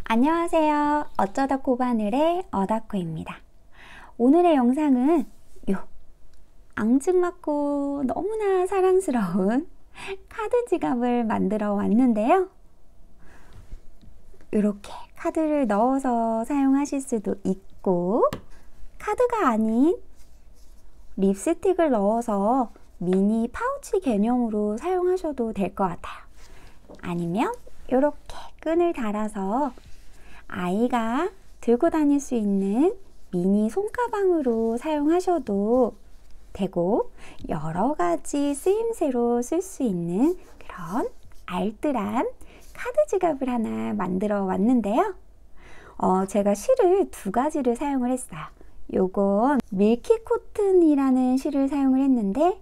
안녕하세요. 어쩌다 코바늘의 어다코입니다. 오늘의 영상은 앙증맞고 너무나 사랑스러운 카드 지갑을 만들어 왔는데요. 이렇게 카드를 넣어서 사용하실 수도 있고, 카드가 아닌 립스틱을 넣어서 미니 파우치 개념으로 사용하셔도 될 것 같아요. 아니면 이렇게 끈을 달아서 아이가 들고 다닐 수 있는 미니 손가방으로 사용하셔도 되고, 여러 가지 쓰임새로 쓸 수 있는 그런 알뜰한 카드 지갑을 하나 만들어 왔는데요. 제가 실을 두 가지를 사용을 했어요. 요건 밀키 코튼이라는 실을 사용을 했는데,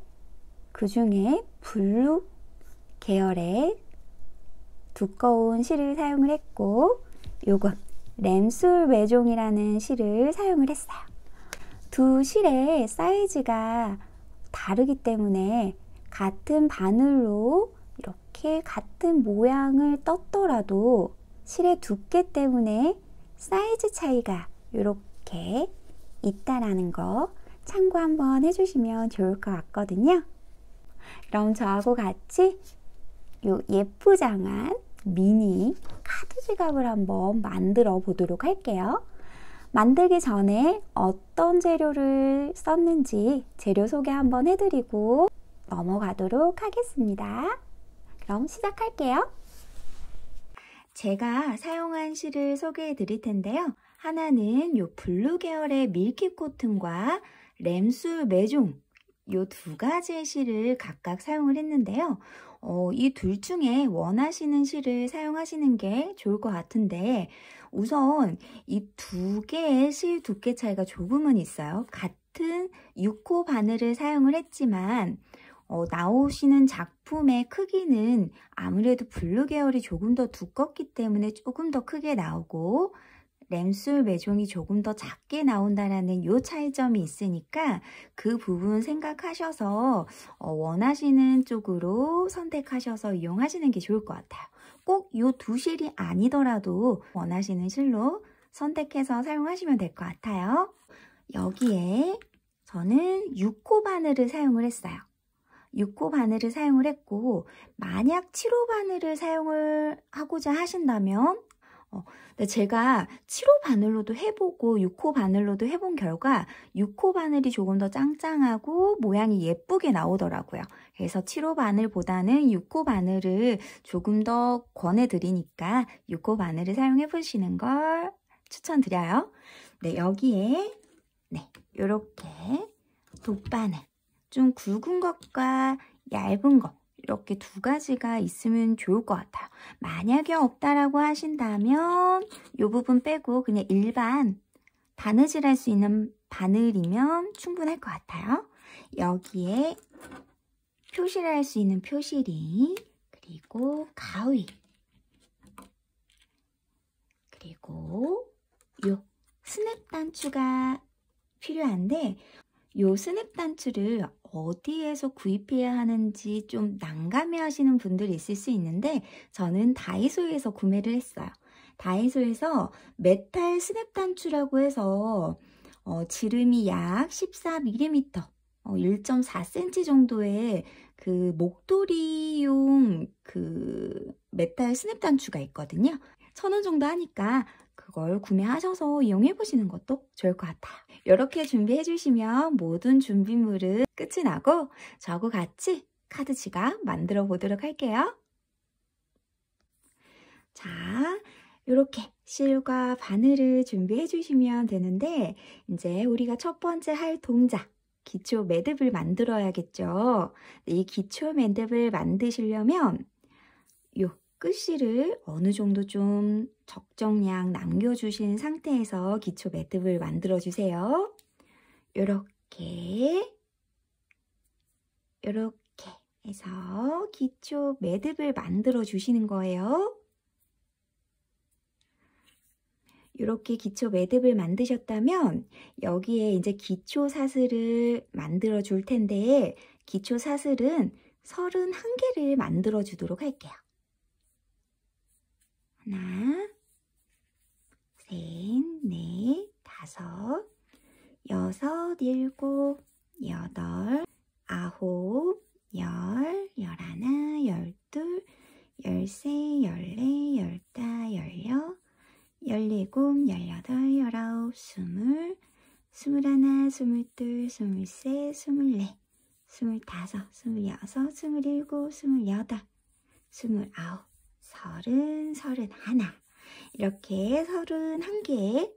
그 중에 블루 계열의 두꺼운 실을 사용을 했고, 요건 램술 메종이라는 실을 사용을 했어요. 두 실의 사이즈가 다르기 때문에 같은 바늘로 이렇게 같은 모양을 떴더라도 실의 두께 때문에 사이즈 차이가 이렇게 있다라는 거 참고 한번 해주시면 좋을 것 같거든요. 그럼 저하고 같이 요 예쁘장한 미니 카드 지갑을 한번 만들어 보도록 할게요. 만들기 전에 어떤 재료를 썼는지 재료 소개 한번 해드리고 넘어가도록 하겠습니다. 그럼 시작할게요. 제가 사용한 실을 소개해 드릴 텐데요. 하나는 요 블루 계열의 밀키 코튼과 램술 메종, 요 두 가지의 실을 각각 사용을 했는데요. 이 둘 중에 원하시는 실을 사용하시는 게 좋을 것 같은데, 우선 이 두 개의 실 두께 차이가 조금은 있어요. 같은 6호 바늘을 사용을 했지만 나오시는 작품의 크기는 아무래도 블루 계열이 조금 더 두껍기 때문에 조금 더 크게 나오고, 램술 메종이 조금 더 작게 나온다라는 요 차이점이 있으니까 그 부분 생각하셔서 원하시는 쪽으로 선택하셔서 이용하시는 게 좋을 것 같아요. 꼭 요 두 실이 아니더라도 원하시는 실로 선택해서 사용하시면 될 것 같아요. 여기에 저는 6호 바늘을 사용을 했어요. 6호 바늘을 사용을 했고, 만약 7호 바늘을 사용을 하고자 하신다면 제가 7호 바늘로도 해보고 6호 바늘로도 해본 결과 6호 바늘이 조금 더 짱짱하고 모양이 예쁘게 나오더라고요. 그래서 7호 바늘보다는 6호 바늘을 조금 더 권해드리니까 6호 바늘을 사용해 보시는 걸 추천드려요. 네, 여기에 이렇게 돗바늘, 좀 굵은 것과 얇은 것, 이렇게 두 가지가 있으면 좋을 것 같아요. 만약에 없다라고 하신다면 이 부분 빼고 그냥 일반 바느질 할 수 있는 바늘이면 충분할 것 같아요. 여기에 표시를 할 수 있는 표시리, 그리고 가위, 그리고 요 스냅 단추가 필요한데, 요 스냅 단추를 어디에서 구입해야 하는지 좀 난감해 하시는 분들이 있을 수 있는데, 저는 다이소에서 구매를 했어요. 다이소에서 메탈 스냅 단추라고 해서 지름이 약 14mm, 1.4cm 정도의 그 목도리용 그 메탈 스냅 단추가 있거든요. 1,000원 정도 하니까 그걸 구매하셔서 이용해 보시는 것도 좋을 것 같아요. 이렇게 준비해 주시면 모든 준비물은 끝이 나고 저하고 같이 카드 지갑 만들어 보도록 할게요. 자, 이렇게 실과 바늘을 준비해 주시면 되는데, 이제 우리가 첫 번째 할 동작, 기초 매듭을 만들어야겠죠. 이 기초 매듭을 만드시려면 요 끝실을 어느 정도 좀 적정량 남겨주신 상태에서 기초 매듭을 만들어 주세요. 이렇게 해서 기초 매듭을 만들어 주시는 거예요. 이렇게 기초 매듭을 만드셨다면 여기에 이제 기초 사슬을 만들어 줄 텐데, 기초 사슬은 31개를 만들어 주도록 할게요. 하나, 셋, 넷, 다섯, 여섯, 일곱, 여덟, 아홉, 열, 열하나, 열둘, 열세, 열네, 열다, 열여, 열일곱, 열여덟, 열아홉, 스물, 스물하나, 스물둘, 스물셋, 스물넷, 스물다섯, 스물여섯, 스물일곱, 스물여덟, 스물아홉, 서른, 서른하나. 이렇게 31개의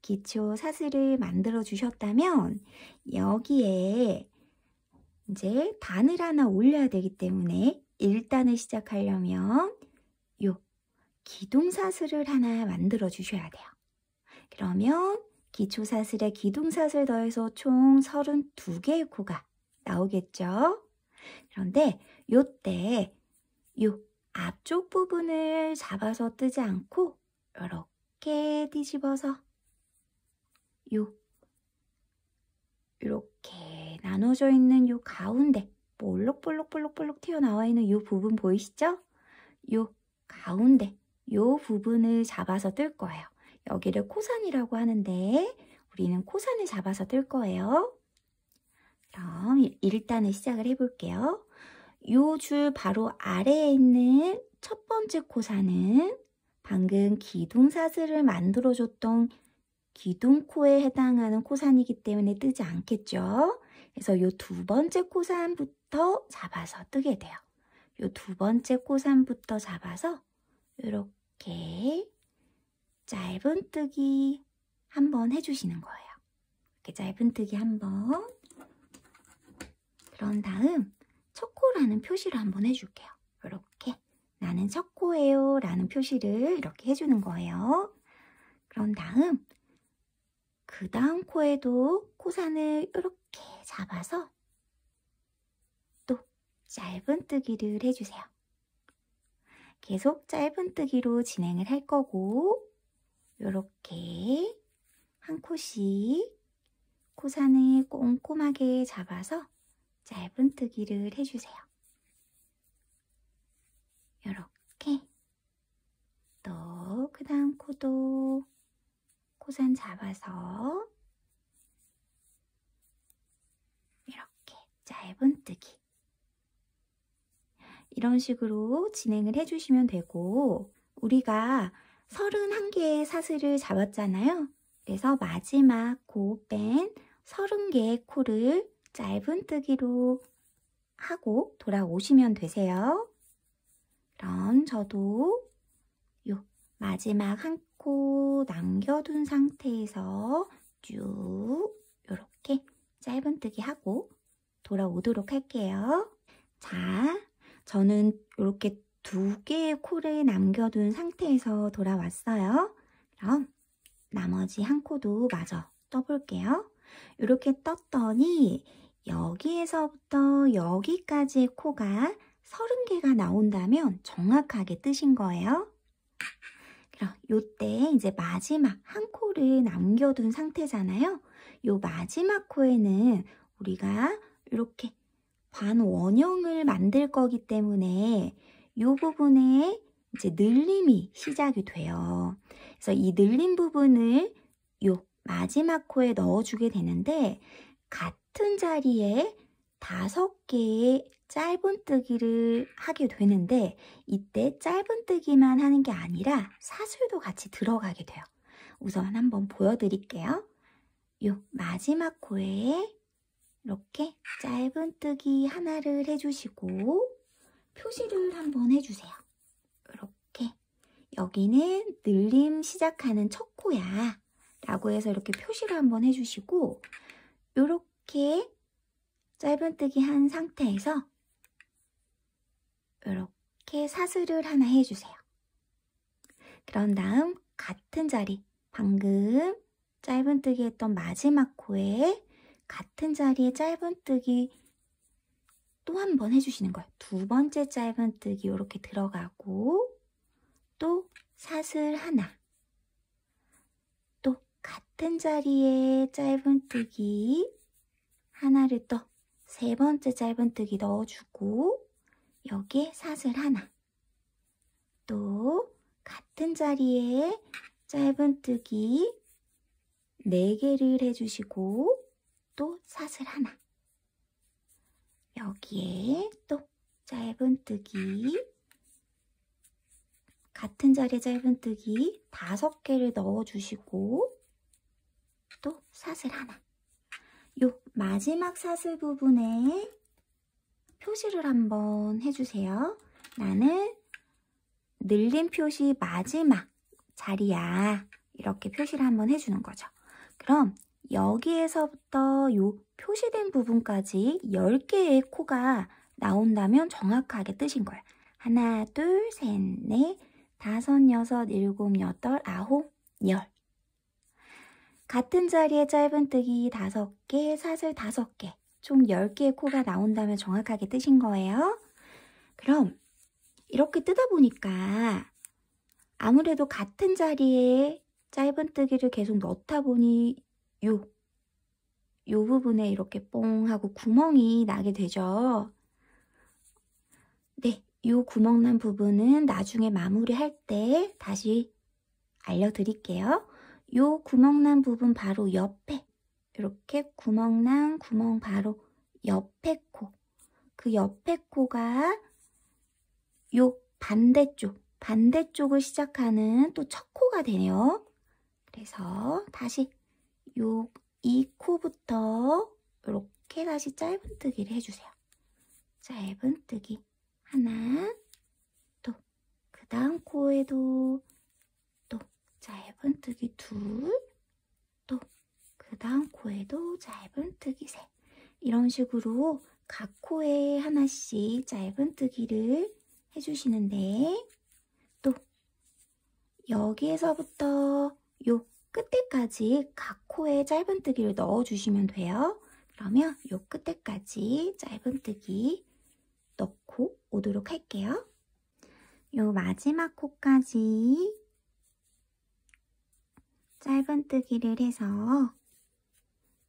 기초 사슬을 만들어 주셨다면 여기에 이제 단을 하나 올려야 되기 때문에 1단을 시작하려면 요 기둥사슬을 하나 만들어 주셔야 돼요. 그러면 기초사슬에 기둥사슬 더해서 총 32개의 코가 나오겠죠? 그런데 요때 요 앞쪽 부분을 잡아서 뜨지 않고 이렇게 뒤집어서 이렇게 나눠져 있는 요 가운데 볼록볼록볼록볼록 튀어나와 있는 요 부분 보이시죠? 요 가운데 요 부분을 잡아서 뜰 거예요. 여기를 코산이라고 하는데 우리는 코산을 잡아서 뜰 거예요. 그럼 1단을 시작을 해볼게요. 요 줄 바로 아래에 있는 첫 번째 코산은 방금 기둥사슬을 만들어줬던 기둥코에 해당하는 코산이기 때문에 뜨지 않겠죠? 그래서 요 두 번째 코산부터 잡아서 뜨게 돼요. 요 두 번째 코산부터 잡아서 이렇게 짧은 뜨기 한번 해주시는 거예요. 이렇게 짧은 뜨기 한번. 그런 다음 첫 코라는 표시를 한번 해줄게요. 이렇게 나는 첫 코예요 라는 표시를 이렇게 해주는 거예요. 그런 다음 그 다음 코에도 코산을 이렇게 잡아서 또 짧은 뜨기를 해주세요. 계속 짧은 뜨기로 진행을 할 거고 이렇게 한 코씩 코산을 꼼꼼하게 잡아서 짧은 뜨기를 해주세요. 이렇게 또 그 다음 코도 코산 잡아서 이렇게 짧은 뜨기 이런 식으로 진행을 해주시면 되고 우리가 31개의 사슬을 잡았잖아요. 그래서 마지막 코 뺀 30개의 코를 짧은 뜨기로 하고 돌아오시면 되세요. 그럼 저도 요 마지막 한 코 남겨둔 상태에서 쭉 이렇게 짧은 뜨기 하고 돌아오도록 할게요. 자, 저는 이렇게 2개의 코를 남겨둔 상태에서 돌아왔어요. 그럼 나머지 한 코도 마저 떠볼게요. 이렇게 떴더니 여기에서부터 여기까지의 코가 30개가 나온다면 정확하게 뜨신 거예요. 그럼 요때 이제 마지막 한 코를 남겨둔 상태잖아요. 요 마지막 코에는 우리가 이렇게 반원형을 만들 거기 때문에 요 부분에 이제 늘림이 시작이 돼요. 그래서 이 늘림 부분을 요 마지막 코에 넣어주게 되는데 같은 자리에 5개의 짧은 뜨기를 하게 되는데 이때 짧은 뜨기만 하는 게 아니라 사슬도 같이 들어가게 돼요. 우선 한번 보여드릴게요. 요 마지막 코에 이렇게 짧은 뜨기 하나를 해주시고 표시를 한번 해주세요. 이렇게 여기는 늘림 시작하는 첫 코야 라고 해서 이렇게 표시를 한번 해주시고 이렇게 짧은 뜨기 한 상태에서 이렇게 사슬을 하나 해주세요. 그런 다음 같은 자리 방금 짧은 뜨기 했던 마지막 코에 같은 자리에 짧은 뜨기 또 한 번 해주시는 거예요. 두 번째 짧은 뜨기 이렇게 들어가고 또 사슬 하나 또 같은 자리에 짧은 뜨기 하나를 또 세 번째 짧은 뜨기 넣어주고 여기에 사슬 하나. 또 같은 자리에 짧은뜨기 4개를 해주시고 또 사슬 하나. 여기에 또 짧은뜨기 같은 자리에 짧은뜨기 5개를 넣어주시고 또 사슬 하나. 요 마지막 사슬 부분에 표시를 한번 해주세요. 나는 늘림 표시 마지막 자리야. 이렇게 표시를 한번 해주는 거죠. 그럼 여기에서부터 요 표시된 부분까지 10개의 코가 나온다면 정확하게 뜨신 거예요. 하나, 둘, 셋, 넷, 5, 6, 7, 8, 9, 10. 같은 자리에 짧은뜨기 5개, 사슬 5개, 총 10개의 코가 나온다면 정확하게 뜨신 거예요. 그럼 이렇게 뜨다 보니까 아무래도 같은 자리에 짧은뜨기를 계속 넣다 보니 요 부분에 이렇게 뽕 하고 구멍이 나게 되죠. 네, 요 구멍 난 부분은 나중에 마무리할 때 다시 알려드릴게요. 요 구멍 난 부분 바로 옆에 이렇게 구멍 난 구멍 바로 옆에 코, 그 옆에 코가 요 반대쪽을 시작하는 또 첫 코가 되네요. 그래서 다시 이 코부터 이렇게 다시 짧은뜨기를 해주세요. 짧은뜨기 하나, 또 그 다음 코에도 또 짧은뜨기 둘, 또 그 다음 코에도 짧은뜨기 셋. 이런 식으로 각 코에 하나씩 짧은뜨기를 해주시는데 또 여기에서부터 요 끝에까지 각 코에 짧은뜨기를 넣어주시면 돼요. 그러면 요 끝에까지 짧은뜨기 넣고 오도록 할게요. 요 마지막 코까지 짧은뜨기를 해서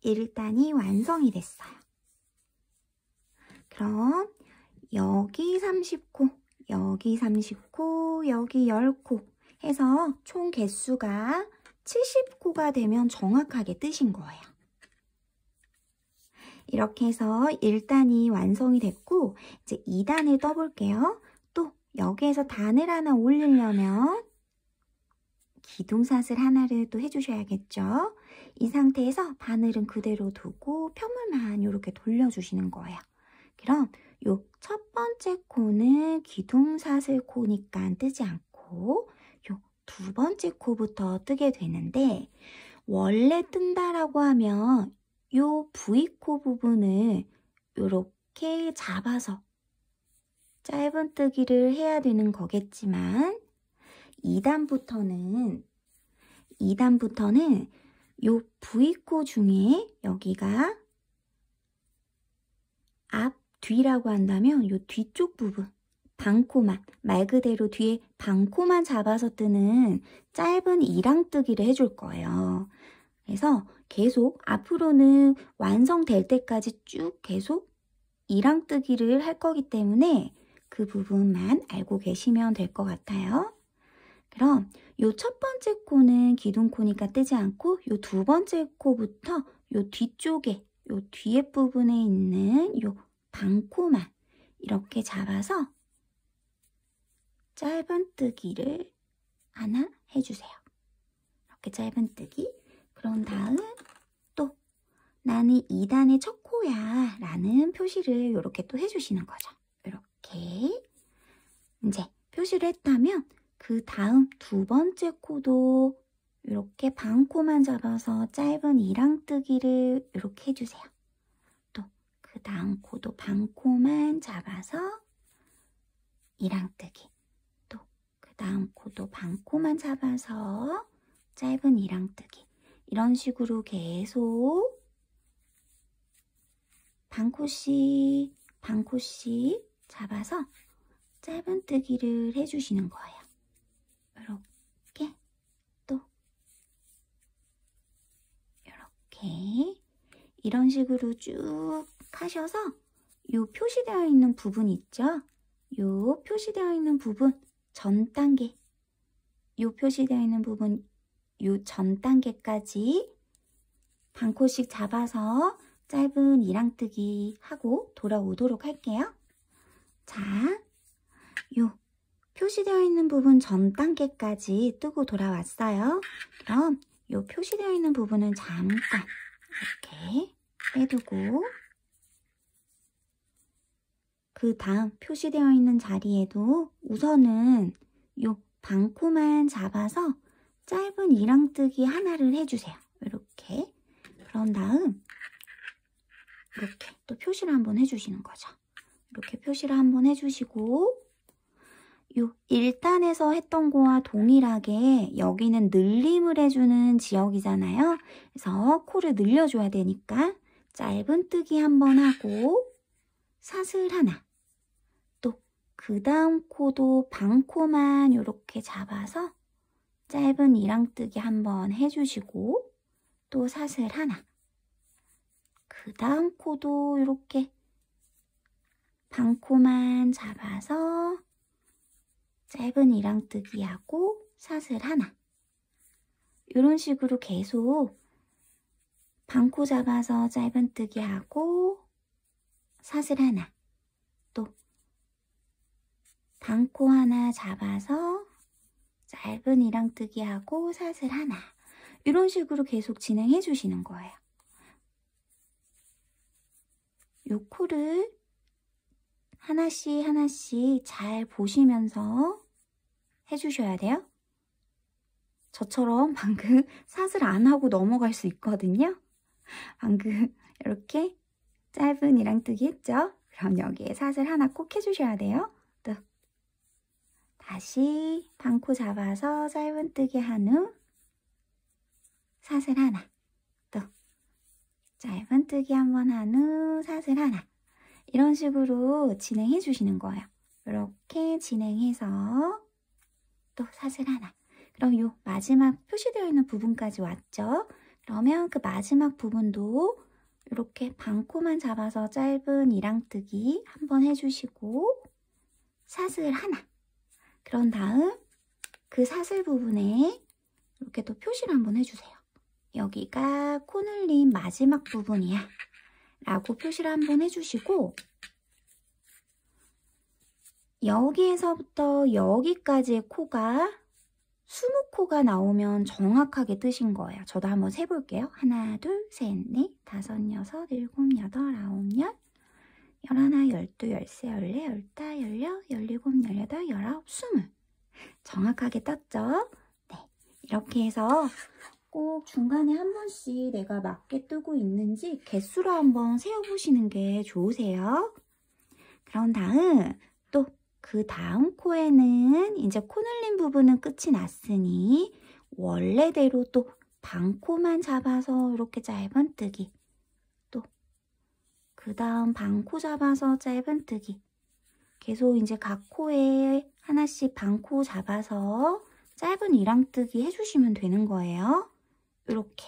1단이 완성이 됐어요. 그럼 여기 30코, 여기 30코, 여기 10코 해서 총 개수가 70코가 되면 정확하게 뜨신 거예요. 이렇게 해서 1단이 완성이 됐고 이제 2단을 떠볼게요. 또 여기에서 단을 하나 올리려면 기둥사슬 하나를 또 해주셔야겠죠. 이 상태에서 바늘은 그대로 두고 편물만 이렇게 돌려주시는 거예요. 그럼 요 첫 번째 코는 기둥사슬 코니까 뜨지 않고 요 두 번째 코부터 뜨게 되는데 원래 뜬다라고 하면 요 V코 부분을 이렇게 잡아서 짧은뜨기를 해야 되는 거겠지만 2단부터는 요 V코 중에 여기가 앞, 뒤라고 한다면 요 뒤쪽 부분 반코만, 말 그대로 뒤에 반코만 잡아서 뜨는 짧은 이랑뜨기를 해줄 거예요. 그래서 계속 앞으로는 완성될 때까지 쭉 계속 이랑뜨기를 할 거기 때문에 그 부분만 알고 계시면 될 것 같아요. 그럼 요 첫 번째 코는 기둥코니까 뜨지 않고 요 두 번째 코부터 요 뒤쪽에 요 뒤에 부분에 있는 요 반코만 이렇게 잡아서 짧은뜨기를 하나 해주세요. 이렇게 짧은뜨기. 그런 다음 또 나는 2단의 첫 코야 라는 표시를 이렇게 또 해주시는 거죠. 이렇게 이제 표시를 했다면 그 다음 두 번째 코도 이렇게 반코만 잡아서 짧은 이랑뜨기를 이렇게 해주세요. 또 그 다음 코도 반코만 잡아서 이랑뜨기. 또 그 다음 코도 반코만 잡아서 짧은 이랑뜨기. 이런 식으로 계속 반코씩 잡아서 짧은뜨기를 해주시는 거예요. 이렇게 또 이렇게 이런 식으로 쭉 하셔서 이 표시되어 있는 부분 있죠? 요 표시되어 있는 부분 전 단계, 요 표시되어 있는 부분 요 전 단계까지 반코씩 잡아서 짧은 이랑뜨기 하고 돌아오도록 할게요. 자, 요 표시되어 있는 부분 전 단계까지 뜨고 돌아왔어요. 그럼 요 표시되어 있는 부분은 잠깐 이렇게 빼두고 그 다음 표시되어 있는 자리에도 우선은 요 반코만 잡아서 짧은 이랑뜨기 하나를 해주세요. 이렇게. 그런 다음 이렇게 또 표시를 한번 해주시는 거죠. 이렇게 표시를 한번 해주시고 요 1단에서 했던 거와 동일하게 여기는 늘림을 해주는 지역이잖아요. 그래서 코를 늘려줘야 되니까 짧은 뜨기 한번 하고 사슬 하나. 또 그 다음 코도 반코만 이렇게 잡아서 짧은 이랑뜨기 한번 해주시고 또 사슬 하나. 그 다음 코도 이렇게 반코만 잡아서 짧은 이랑뜨기 하고 사슬 하나. 이런 식으로 계속 반코 잡아서 짧은 뜨기 하고 사슬 하나. 또 반코 하나 잡아서 짧은 이랑뜨기 하고 사슬 하나. 이런 식으로 계속 진행해 주시는 거예요. 요 코를 하나씩 하나씩 잘 보시면서 해주셔야 돼요. 저처럼 방금 사슬 안 하고 넘어갈 수 있거든요. 방금 이렇게 짧은 이랑뜨기 했죠? 그럼 여기에 사슬 하나 꼭 해주셔야 돼요. 또 다시 반코 잡아서 짧은 뜨기 한 후 사슬 하나. 또 짧은 뜨기 한번 한 후 사슬 하나. 이런 식으로 진행해 주시는 거예요. 이렇게 진행해서 또 사슬 하나. 그럼 요 마지막 표시되어 있는 부분까지 왔죠? 그러면 그 마지막 부분도 이렇게 반코만 잡아서 짧은 이랑뜨기 한번 해주시고 사슬 하나. 그런 다음 그 사슬 부분에 이렇게 또 표시를 한번 해주세요. 여기가 코 늘림 마지막 부분이야 라고 표시를 한번 해주시고 여기에서부터 여기까지의 코가 20코가 나오면 정확하게 뜨신 거예요. 저도 한번 세볼게요. 하나, 둘, 셋, 넷, 다섯, 여섯, 일곱, 여덟, 아홉, 열, 열하나, 열두, 열세, 열네, 열다, 열여, 열일곱, 열여덟, 열아홉, 20. 정확하게 떴죠? 네, 이렇게 해서 꼭 중간에 한 번씩 내가 맞게 뜨고 있는지 개수로 한번 세어보시는 게 좋으세요. 그런 다음 또 그 다음 코에는 이제 코 늘림 부분은 끝이 났으니 원래대로 또 반코만 잡아서 이렇게 짧은 뜨기. 또 그 다음 반코 잡아서 짧은 뜨기. 계속 이제 각 코에 하나씩 반코 잡아서 짧은 이랑뜨기 해주시면 되는 거예요. 이렇게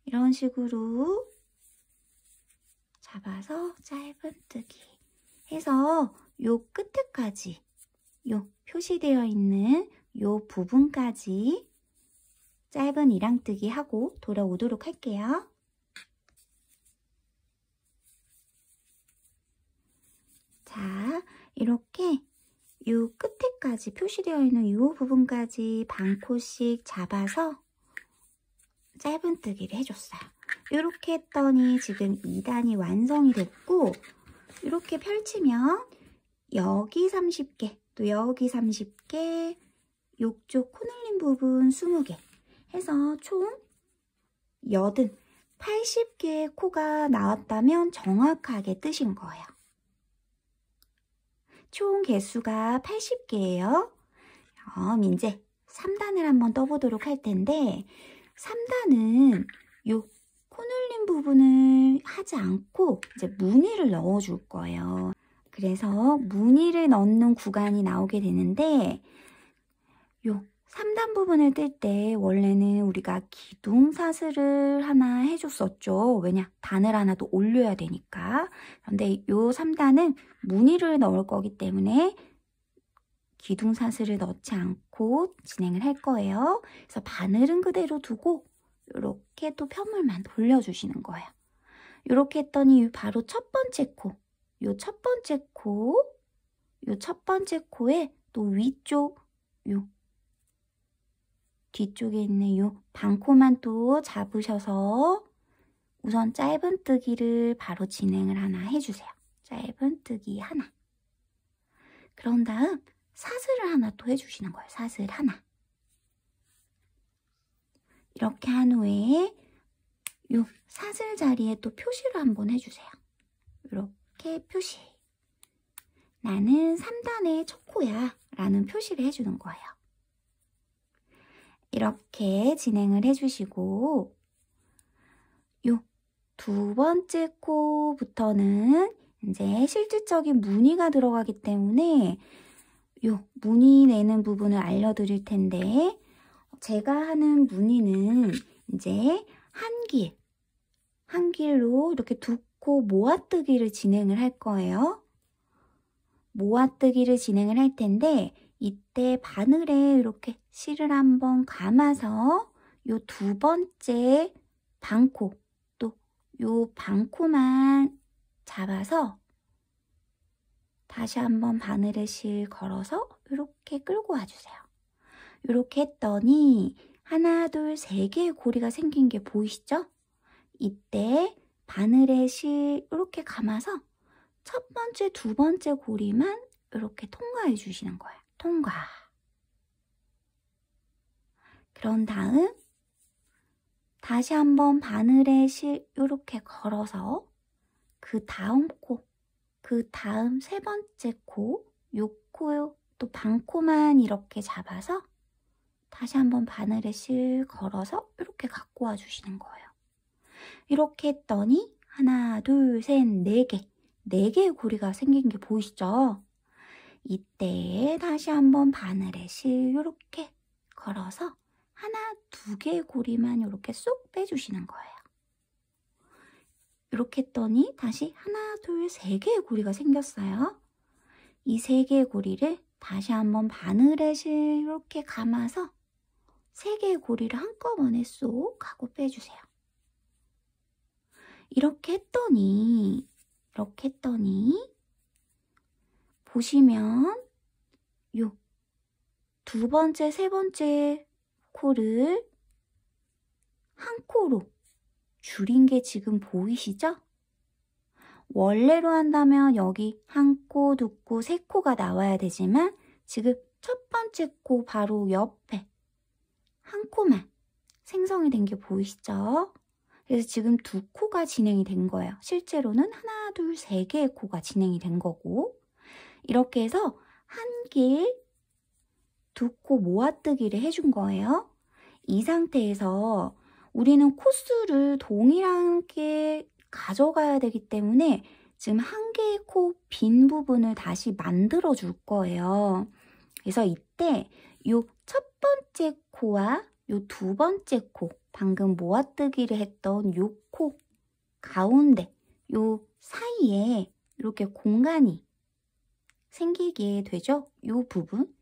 이런 식으로 잡아서 짧은 뜨기 해서 요 끝에까지 요 표시되어 있는 요 부분까지 짧은 이랑뜨기 하고 돌아오도록 할게요. 자, 이렇게 요 끝에까지 표시되어 있는 요 부분까지 반코씩 잡아서 짧은 뜨기를 해줬어요. 이렇게 했더니 지금 2단이 완성이 됐고 이렇게 펼치면 여기 30개, 또 여기 30개, 요쪽 코 늘림 부분 20개 해서 총 80개의 코가 나왔다면 정확하게 뜨신 거예요. 총 개수가 80개예요. 그럼 이제 3단을 한번 떠보도록 할 텐데 3단은 요 코 늘림 부분을 하지 않고 이제 무늬를 넣어줄 거예요. 그래서 무늬를 넣는 구간이 나오게 되는데 요 3단 부분을 뜰 때 원래는 우리가 기둥사슬을 하나 해줬었죠. 왜냐? 단을 하나 더 올려야 되니까. 그런데 이 3단은 무늬를 넣을 거기 때문에 기둥사슬을 넣지 않고 진행을 할 거예요. 그래서 바늘은 그대로 두고 이렇게 또 편물만 돌려주시는 거예요. 이렇게 했더니 바로 첫 번째 코, 요 첫 번째 코, 요 첫 번째 코에 또 위쪽, 요 뒤쪽에 있는 요 반코만 또 잡으셔서 우선 짧은뜨기를 바로 진행을 하나 해주세요. 짧은뜨기 하나. 그런 다음 사슬을 하나 또 해주시는 거예요. 사슬 하나. 이렇게 한 후에 요 사슬 자리에 또 표시를 한번 해주세요. 이렇게 표시. 나는 3단의 첫 코야 라는 표시를 해주는 거예요. 이렇게 진행을 해주시고 요 두 번째 코부터는 이제 실질적인 무늬가 들어가기 때문에 요 무늬 내는 부분을 알려드릴 텐데 제가 하는 무늬는 이제 한 길로 이렇게 두 코 모아뜨기를 진행을 할 거예요. 모아뜨기를 진행을 할 텐데 이때 바늘에 이렇게 실을 한번 감아서 요 두 번째 반코 또 요 반코만 잡아서 다시 한번 바늘에 실 걸어서 이렇게 끌고 와주세요. 이렇게 했더니 하나, 둘, 세 개의 고리가 생긴 게 보이시죠? 이때 바늘에 실 이렇게 감아서 첫 번째, 두 번째 고리만 이렇게 통과해 주시는 거예요. 통과. 그런 다음 다시 한번 바늘에 실 이렇게 걸어서 그 다음 코, 그 다음 세 번째 코, 요 코, 또 반코만 이렇게 잡아서 다시 한번 바늘에 실 걸어서 이렇게 갖고 와 주시는 거예요. 이렇게 했더니 하나, 둘, 셋, 네 개. 4개의 고리가 생긴 게 보이시죠? 이때 다시 한번 바늘에 실 이렇게 걸어서 하나, 두 개의 고리만 이렇게 쏙 빼주시는 거예요. 이렇게 했더니 다시 하나, 둘, 세 개의 고리가 생겼어요. 이 3개의 고리를 다시 한번 바늘에 실 이렇게 감아서 3개의 고리를 한꺼번에 쏙 하고 빼주세요. 이렇게 했더니 보시면 요 두 번째, 세 번째 코를 한 코로 줄인 게 지금 보이시죠? 원래로 한다면 여기 한 코, 두 코, 세 코가 나와야 되지만 지금 첫 번째 코 바로 옆에 한 코만 생성이 된 게 보이시죠? 그래서 지금 2코가 진행이 된 거예요. 실제로는 하나, 둘, 세 개의 코가 진행이 된 거고 이렇게 해서 한 길, 2코 모아뜨기를 해준 거예요. 이 상태에서 우리는 코수를 동일하게 가져가야 되기 때문에 지금 한 개의 코 빈 부분을 다시 만들어 줄 거예요. 그래서 이때 요 첫 번째 코와 요 두 번째 코, 방금 모아뜨기를 했던 요 코 가운데 요 사이에 이렇게 공간이 생기게 되죠. 요 부분,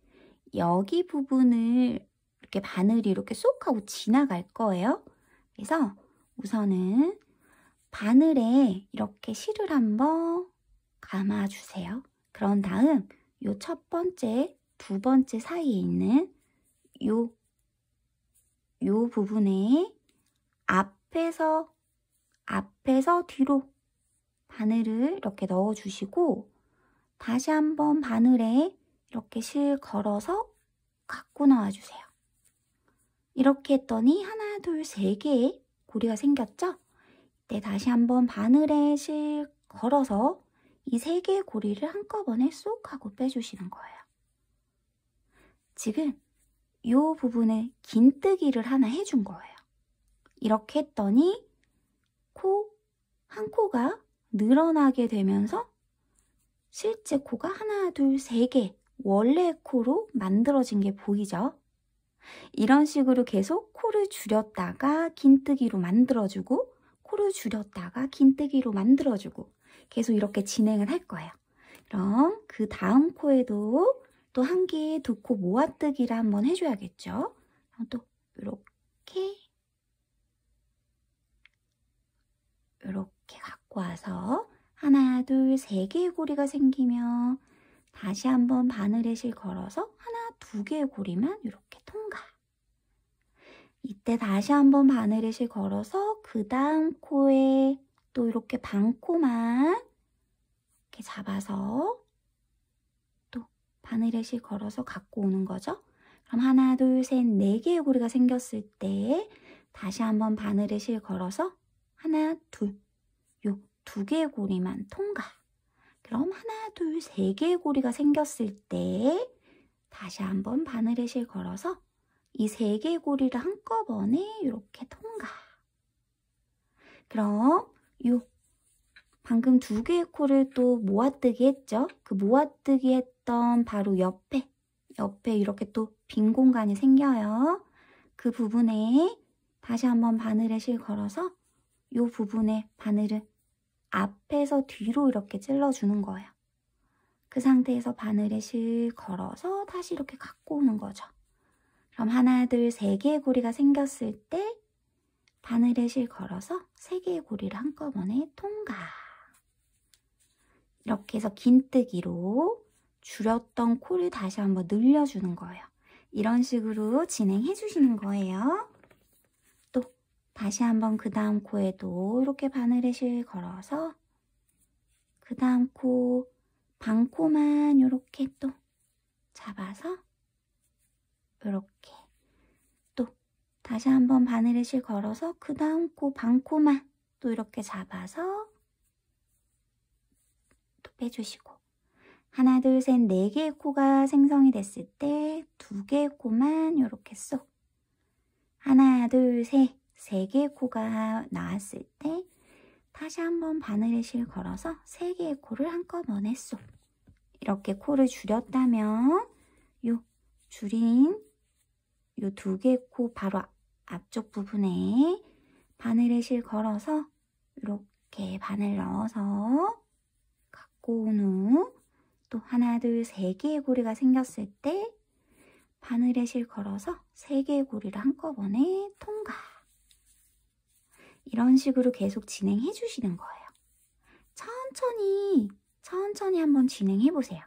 여기 부분을 이렇게 바늘이 이렇게 쏙 하고 지나갈 거예요. 그래서 우선은 바늘에 이렇게 실을 한번 감아주세요. 그런 다음 요 첫 번째, 두 번째 사이에 있는 요 부분에 앞에서 뒤로 바늘을 이렇게 넣어주시고 다시 한번 바늘에 이렇게 실 걸어서 갖고 나와주세요. 이렇게 했더니 하나, 둘, 세 개의 고리가 생겼죠? 이때 다시 한번 바늘에 실 걸어서 이 3개의 고리를 한꺼번에 쏙 하고 빼주시는 거예요. 지금 이 부분에 긴뜨기를 하나 해준 거예요. 이렇게 했더니 한 코가 늘어나게 되면서 실제 코가 하나, 둘, 세 개 원래 코로 만들어진 게 보이죠? 이런 식으로 계속 코를 줄였다가 긴뜨기로 만들어주고 코를 줄였다가 긴뜨기로 만들어주고 계속 이렇게 진행을 할 거예요. 그럼 그 다음 코에도 또 한 개의 두 코 모아뜨기를 한번 해줘야겠죠. 또 이렇게 갖고 와서 하나, 둘, 세 개의 고리가 생기면 다시 한번 바늘에 실 걸어서 하나, 두 개의 고리만 이렇게 통과. 이때 다시 한번 바늘에 실 걸어서 그 다음 코에 또 이렇게 반코만 이렇게 잡아서 또 바늘에 실 걸어서 갖고 오는 거죠. 그럼 하나, 둘, 셋, 네 개의 고리가 생겼을 때 다시 한번 바늘에 실 걸어서 하나, 둘, 요 두 개의 고리만 통과. 그럼 하나, 둘, 세 개의 고리가 생겼을 때 다시 한번 바늘에 실 걸어서 이 세 개의 고리를 한꺼번에 이렇게 통과. 그럼 요 방금 두 개의 코를 또 모아뜨기 했죠? 그 모아뜨기 했던 바로 옆에 이렇게 또 빈 공간이 생겨요. 그 부분에 다시 한번 바늘에 실 걸어서 요 부분에 바늘을 앞에서 뒤로 이렇게 찔러주는 거예요. 그 상태에서 바늘에 실 걸어서 다시 이렇게 갖고 오는 거죠. 그럼 하나, 둘, 세 개의 고리가 생겼을 때 바늘에 실 걸어서 세 개의 고리를 한꺼번에 통과. 이렇게 해서 긴뜨기로 줄였던 코를 다시 한번 늘려주는 거예요. 이런 식으로 진행해 주시는 거예요. 또 다시 한번 그 다음 코에도 이렇게 바늘에 실 걸어서 그 다음 코 반코만 이렇게 또 잡아서 이렇게 또 다시 한번 바늘에 실 걸어서 그 다음 코 반코만 또 이렇게 잡아서 또 빼주시고 하나, 둘, 셋, 네 개의 코가 생성이 됐을 때 두 개의 코만 이렇게 쏙 하나, 둘, 셋, 세 개의 코가 나왔을 때 다시 한번 바늘에 실 걸어서 세 개의 코를 한꺼번에 쏙 이렇게 코를 줄였다면 요 줄인 요 두 개의 코 바로 앞쪽 부분에 바늘에 실 걸어서 이렇게 바늘 넣어서 갖고 온 후 또 하나, 둘, 세 개의 고리가 생겼을 때 바늘에 실 걸어서 세 개의 고리를 한꺼번에 통과. 이런 식으로 계속 진행해 주시는 거예요. 천천히 한번 진행해 보세요.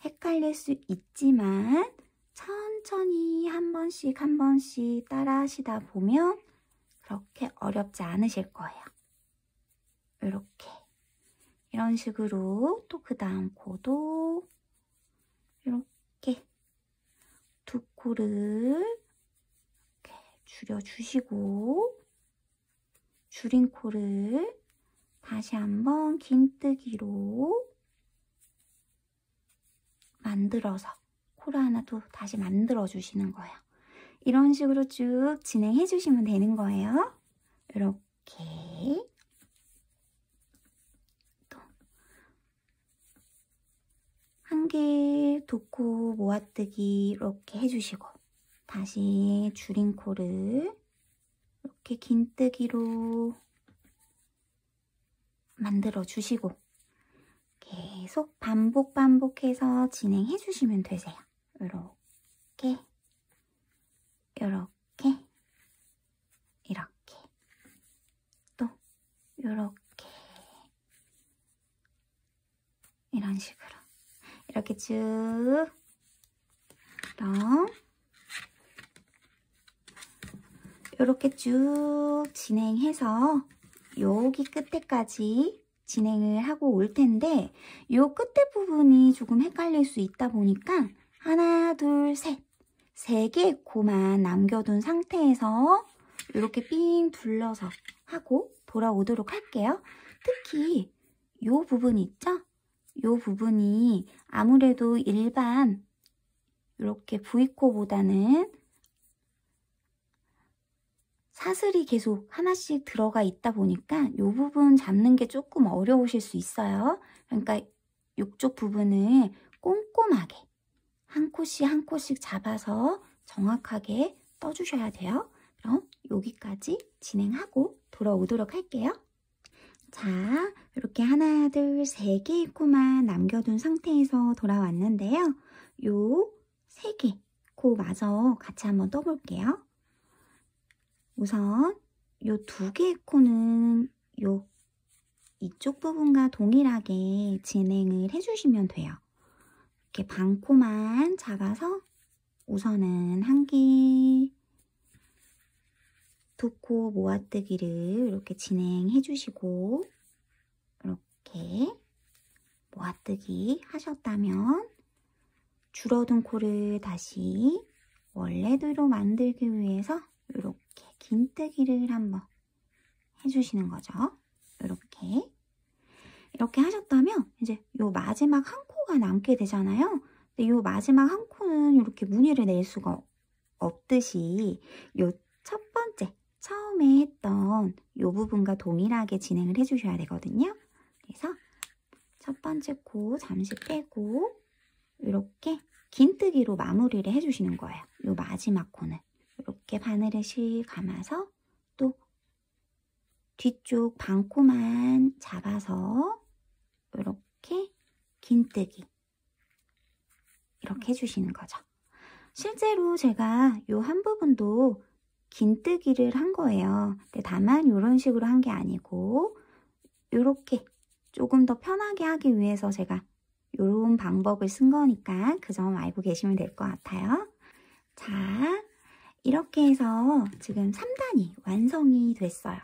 헷갈릴 수 있지만 천천히 한 번씩 따라 하시다 보면 그렇게 어렵지 않으실 거예요. 이렇게 이런 식으로 또 그 다음 코도 이렇게 두 코를 이렇게 줄여주시고 줄인 코를 다시 한번 긴뜨기로 만들어서 코를 하나 또 다시 만들어 주시는 거예요. 이런 식으로 쭉 진행해 주시면 되는 거예요. 이렇게 또 한 개, 두 코 모아뜨기 이렇게 해주시고 다시 줄인 코를 이렇게 긴뜨기로 만들어 주시고 계속 반복해서 진행해 주시면 되세요. 이렇게 또 이렇게 이런 식으로 이렇게 쭉 그럼 이렇게 쭉 진행해서 여기 끝에까지 진행을 하고 올 텐데 요 끝에 부분이 조금 헷갈릴 수 있다 보니까 하나, 둘, 셋, 세 개의 코만 남겨둔 상태에서 이렇게 삥 둘러서 하고 돌아오도록 할게요. 특히 요 부분 있죠? 요 부분이 아무래도 일반 이렇게 V코보다는 사슬이 계속 하나씩 들어가 있다 보니까 이 부분 잡는 게 조금 어려우실 수 있어요. 그러니까 이쪽 부분을 꼼꼼하게 한 코씩 한 코씩 잡아서 정확하게 떠주셔야 돼요. 그럼 여기까지 진행하고 돌아오도록 할게요. 자, 이렇게 하나, 둘, 세 개의 코만 남겨둔 상태에서 돌아왔는데요. 요 세 개 코 마저 같이 한번 떠볼게요. 우선 요 두 개의 코는 요 이쪽 부분과 동일하게 진행을 해주시면 돼요. 이렇게 반코만 잡아서 우선은 한 개, 두 코 모아뜨기를 이렇게 진행해 주시고 이렇게 모아뜨기 하셨다면 줄어든 코를 다시 원래대로 만들기 위해서 이렇게 긴뜨기를 한번 해주시는 거죠. 이렇게 하셨다면 이제 요 마지막 한 코가 남게 되잖아요. 근데 요 마지막 한 코는 이렇게 무늬를 낼 수가 없듯이 요 첫 번째 처음에 했던 요 부분과 동일하게 진행을 해주셔야 되거든요. 그래서 첫 번째 코 잠시 빼고 이렇게 긴뜨기로 마무리를 해주시는 거예요. 요 마지막 코는 이렇게 바늘을 실 감아서 또 뒤쪽 반코만 잡아서 이렇게 긴뜨기 이렇게 해주시는 거죠. 실제로 제가 요 한 부분도 긴뜨기를 한 거예요. 근데 다만 이런 식으로 한 게 아니고 이렇게 조금 더 편하게 하기 위해서 제가 이런 방법을 쓴 거니까 그 점 알고 계시면 될 것 같아요. 자, 이렇게 해서 지금 3단이 완성이 됐어요.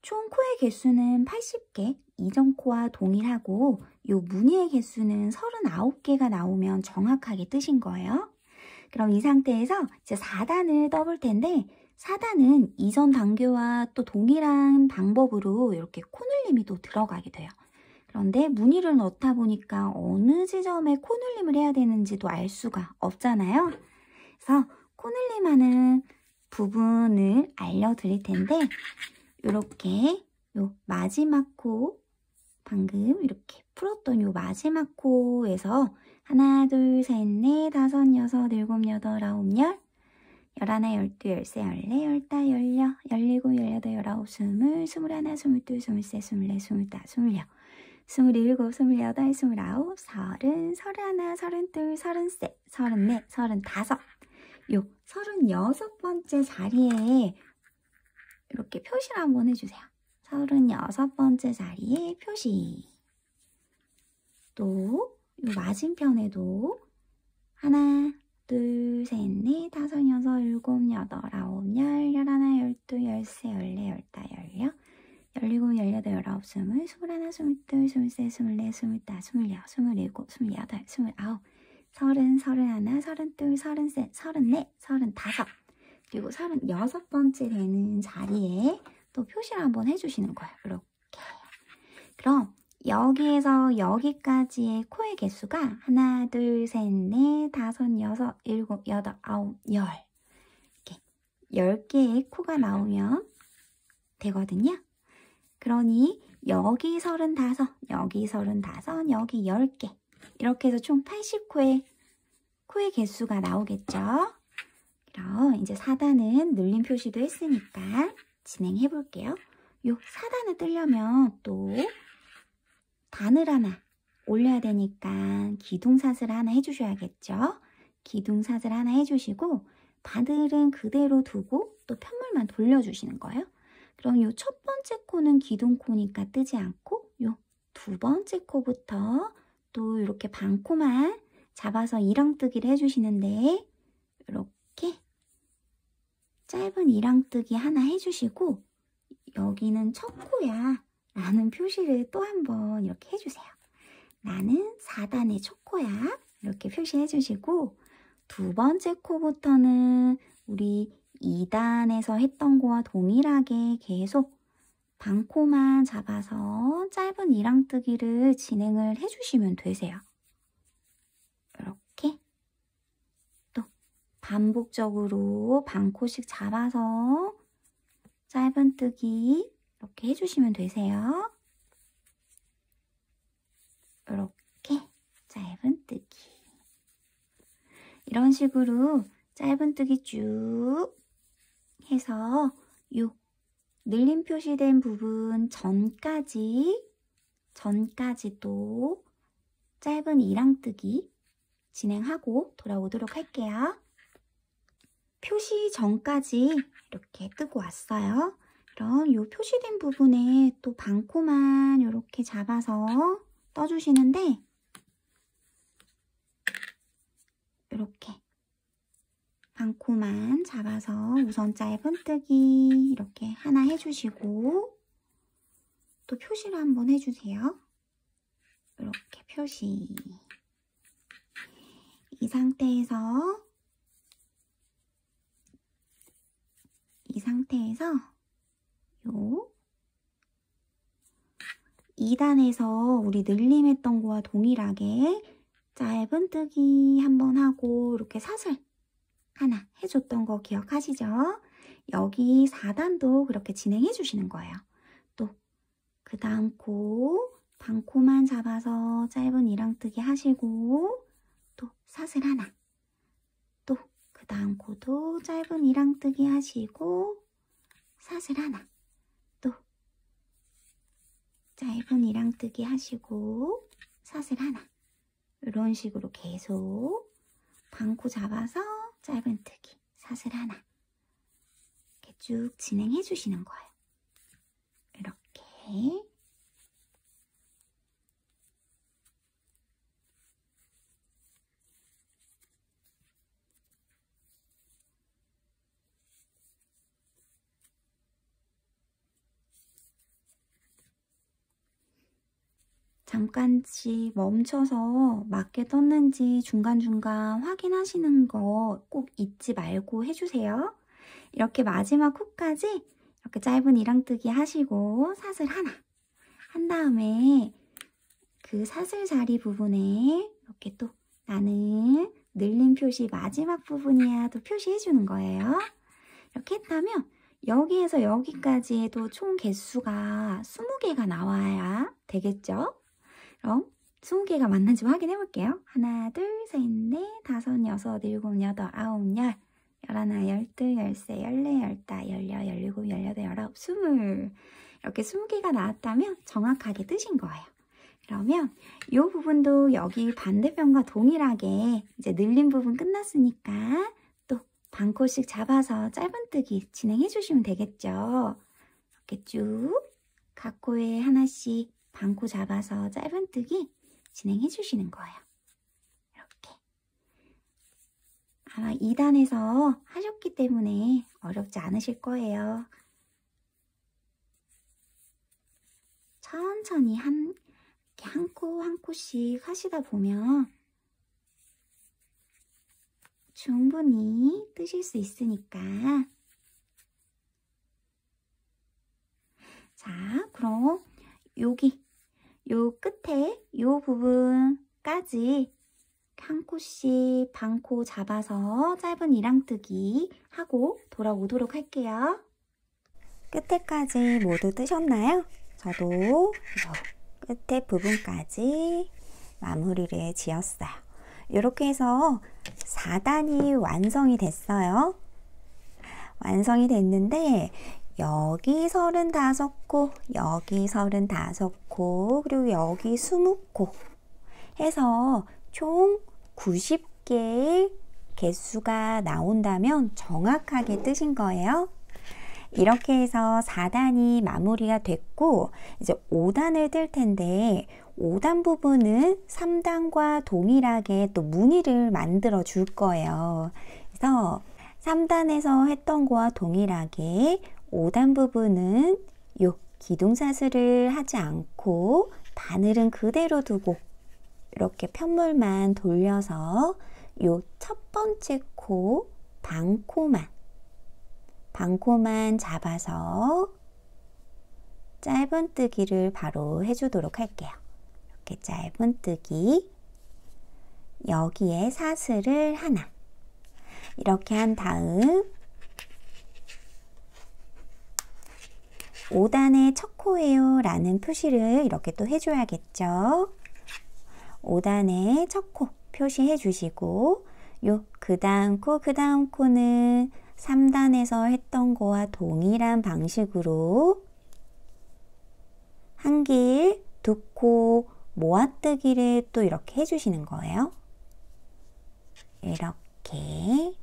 총 코의 개수는 80개, 이전 코와 동일하고 요 무늬의 개수는 39개가 나오면 정확하게 뜨신 거예요. 그럼 이 상태에서 이제 4단을 떠볼 텐데 4단은 이전 단계와 또 동일한 방법으로 이렇게 코늘림이 또 들어가게 돼요. 그런데 무늬를 넣다 보니까 어느 지점에 코늘림을 해야 되는지도 알 수가 없잖아요. 그래서 코늘림하는 부분을 알려드릴 텐데 이렇게 요 마지막 코 방금 이렇게 풀었던 요 마지막 코에서 하나, 둘, 셋, 넷, 다섯, 여섯, 일곱, 여덟, 아홉, 열, 열하나, 열두, 열세, 열네, 열다, 열여, 열일곱, 열여덟, 열아홉, 스물, 스물하나, 스물둘, 스물셋, 스물넷, 스물다, 스물여, 스물일곱, 스물여덟, 스물아홉, 서른, 서른하나, 서른둘, 서른셋, 서른넷, 서른다섯. 요 36번째 자리에 이렇게 표시를 한번 해주세요. 36번째 자리에 표시. 또 요 맞은편에도 하나, 둘, 셋, 넷, 다섯, 여섯, 일곱, 여덟, 아홉, 열, 열하나, 열두, 열세, 열네, 열다, 열여, 열일곱, 열여덟, 열아홉, 스물, 스물하나, 스물둘, 스물셋, 스물넷, 스물다, 스물여, 스물일곱, 스물여덟, 스물아홉, 서른, 서른하나, 서른둘, 서른셋, 서른넷, 서른다섯, 그리고 36번째 되는 자리에 또 표시를 한번 해주시는 거예요. 이렇게. 그럼 여기에서 여기까지의 코의 개수가 하나, 둘, 셋, 넷, 다섯, 여섯, 일곱, 여덟, 아홉, 열. 이렇게 10개의 코가 나오면 되거든요. 그러니 여기 35, 여기 35, 여기 10개. 이렇게 해서 총 80코의 코의 개수가 나오겠죠. 그럼 이제 4단은 눌림 표시도 했으니까 진행해 볼게요. 요 4단을 뜨려면 또 단을 하나 올려야 되니까 기둥사슬 하나 해주셔야겠죠. 기둥사슬 하나 해주시고 바늘은 그대로 두고 또 편물만 돌려주시는 거예요. 그럼 요 첫 번째 코는 기둥코니까 뜨지 않고 요 두 번째 코부터 또 이렇게 반코만 잡아서 이랑뜨기를 해주시는데 이렇게 짧은 이랑뜨기 하나 해주시고 여기는 첫 코야 라는 표시를 또 한번 이렇게 해주세요. 나는 4단의 첫 코야 이렇게 표시해 주시고 두 번째 코부터는 우리 2단에서 했던 거와 동일하게 계속 반코만 잡아서 짧은 이랑뜨기를 진행을 해주시면 되세요. 이렇게 또 반복적으로 반코씩 잡아서 짧은 뜨기 이렇게 해주시면 되세요. 이렇게 짧은 뜨기. 이런 식으로 짧은뜨기 쭉 해서 요 늘림 표시된 부분 전까지 또 짧은 이랑뜨기 진행하고 돌아오도록 할게요. 표시 전까지 이렇게 뜨고 왔어요. 그럼 요 표시된 부분에 또 반코만 이렇게 잡아서 떠주시는데 이렇게 반코만 잡아서 우선 짧은뜨기 이렇게 하나 해주시고 또 표시를 한번 해주세요. 이렇게 표시. 이 상태에서 요 2단에서 우리 늘림했던 거와 동일하게 짧은뜨기 한번 하고 이렇게 사슬 하나 해줬던 거 기억하시죠? 여기 4단도 그렇게 진행해 주시는 거예요. 또 그 다음 코 반코만 잡아서 짧은 이랑뜨기 하시고 또 사슬 하나, 또 그 다음 코도 짧은 이랑뜨기 하시고 사슬 하나, 또 짧은 이랑뜨기 하시고 사슬 하나, 이런 식으로 계속 반코 잡아서 짧은뜨기, 사슬 하나 이렇게 쭉 진행해 주시는 거예요. 이렇게 잠깐씩 멈춰서 맞게 떴는지 중간중간 확인하시는 거 꼭 잊지 말고 해주세요. 이렇게 마지막 코까지 이렇게 짧은 이랑뜨기 하시고 사슬 하나 한 다음에 그 사슬 자리 부분에 이렇게 또 나는 늘림 표시 마지막 부분이야 또 표시해주는 거예요. 이렇게 했다면 여기에서 여기까지 해도 총 개수가 20개가 나와야 되겠죠? 그럼 20개가 맞는지 확인해 볼게요. 하나, 둘, 셋, 넷, 다섯, 여섯, 일곱, 여덟, 아홉, 열, 열하나, 열둘, 열세, 열네, 열다, 열여, 열일곱, 열여덟, 열아홉, 20 이렇게 20개가 나왔다면 정확하게 뜨신 거예요. 그러면 이 부분도 여기 반대편과 동일하게 이제 늘린 부분 끝났으니까 또 반코씩 잡아서 짧은뜨기 진행해 주시면 되겠죠. 이렇게 쭉 각 코에 하나씩 반코 잡아서 짧은뜨기 진행해 주시는 거예요. 이렇게. 아마 2단에서 하셨기 때문에 어렵지 않으실 거예요. 천천히 한 코 한 코씩 하시다 보면 충분히 뜨실 수 있으니까. 자, 그럼 여기 요 끝에 요 부분까지 한 코씩 반코 잡아서 짧은 이랑뜨기 하고 돌아오도록 할게요. 끝에까지 모두 뜨셨나요? 저도 요 끝에 부분까지 마무리를 지었어요. 이렇게 해서 4단이 완성이 됐어요. 완성이 됐는데 여기 35코, 여기 35코, 그리고 여기 20코 해서 총 90개의 개수가 나온다면 정확하게 뜨신 거예요. 이렇게 해서 4단이 마무리가 됐고 이제 5단을 뜰 텐데 5단 부분은 3단과 동일하게 또 무늬를 만들어 줄 거예요. 그래서 3단에서 했던 거와 동일하게 5단 부분은 요 기둥사슬을 하지 않고 바늘은 그대로 두고 이렇게 편물만 돌려서 요 첫 번째 코 반코만 잡아서 짧은뜨기를 바로 해주도록 할게요. 이렇게 짧은뜨기, 여기에 사슬을 하나 이렇게 한 다음 5단의 첫 코예요 라는 표시를 이렇게 또 해줘야겠죠. 5단의 첫 코 표시해 주시고 그 다음 코는 3단에서 했던 거와 동일한 방식으로 한길, 두 코 모아뜨기를 또 이렇게 해주시는 거예요. 이렇게.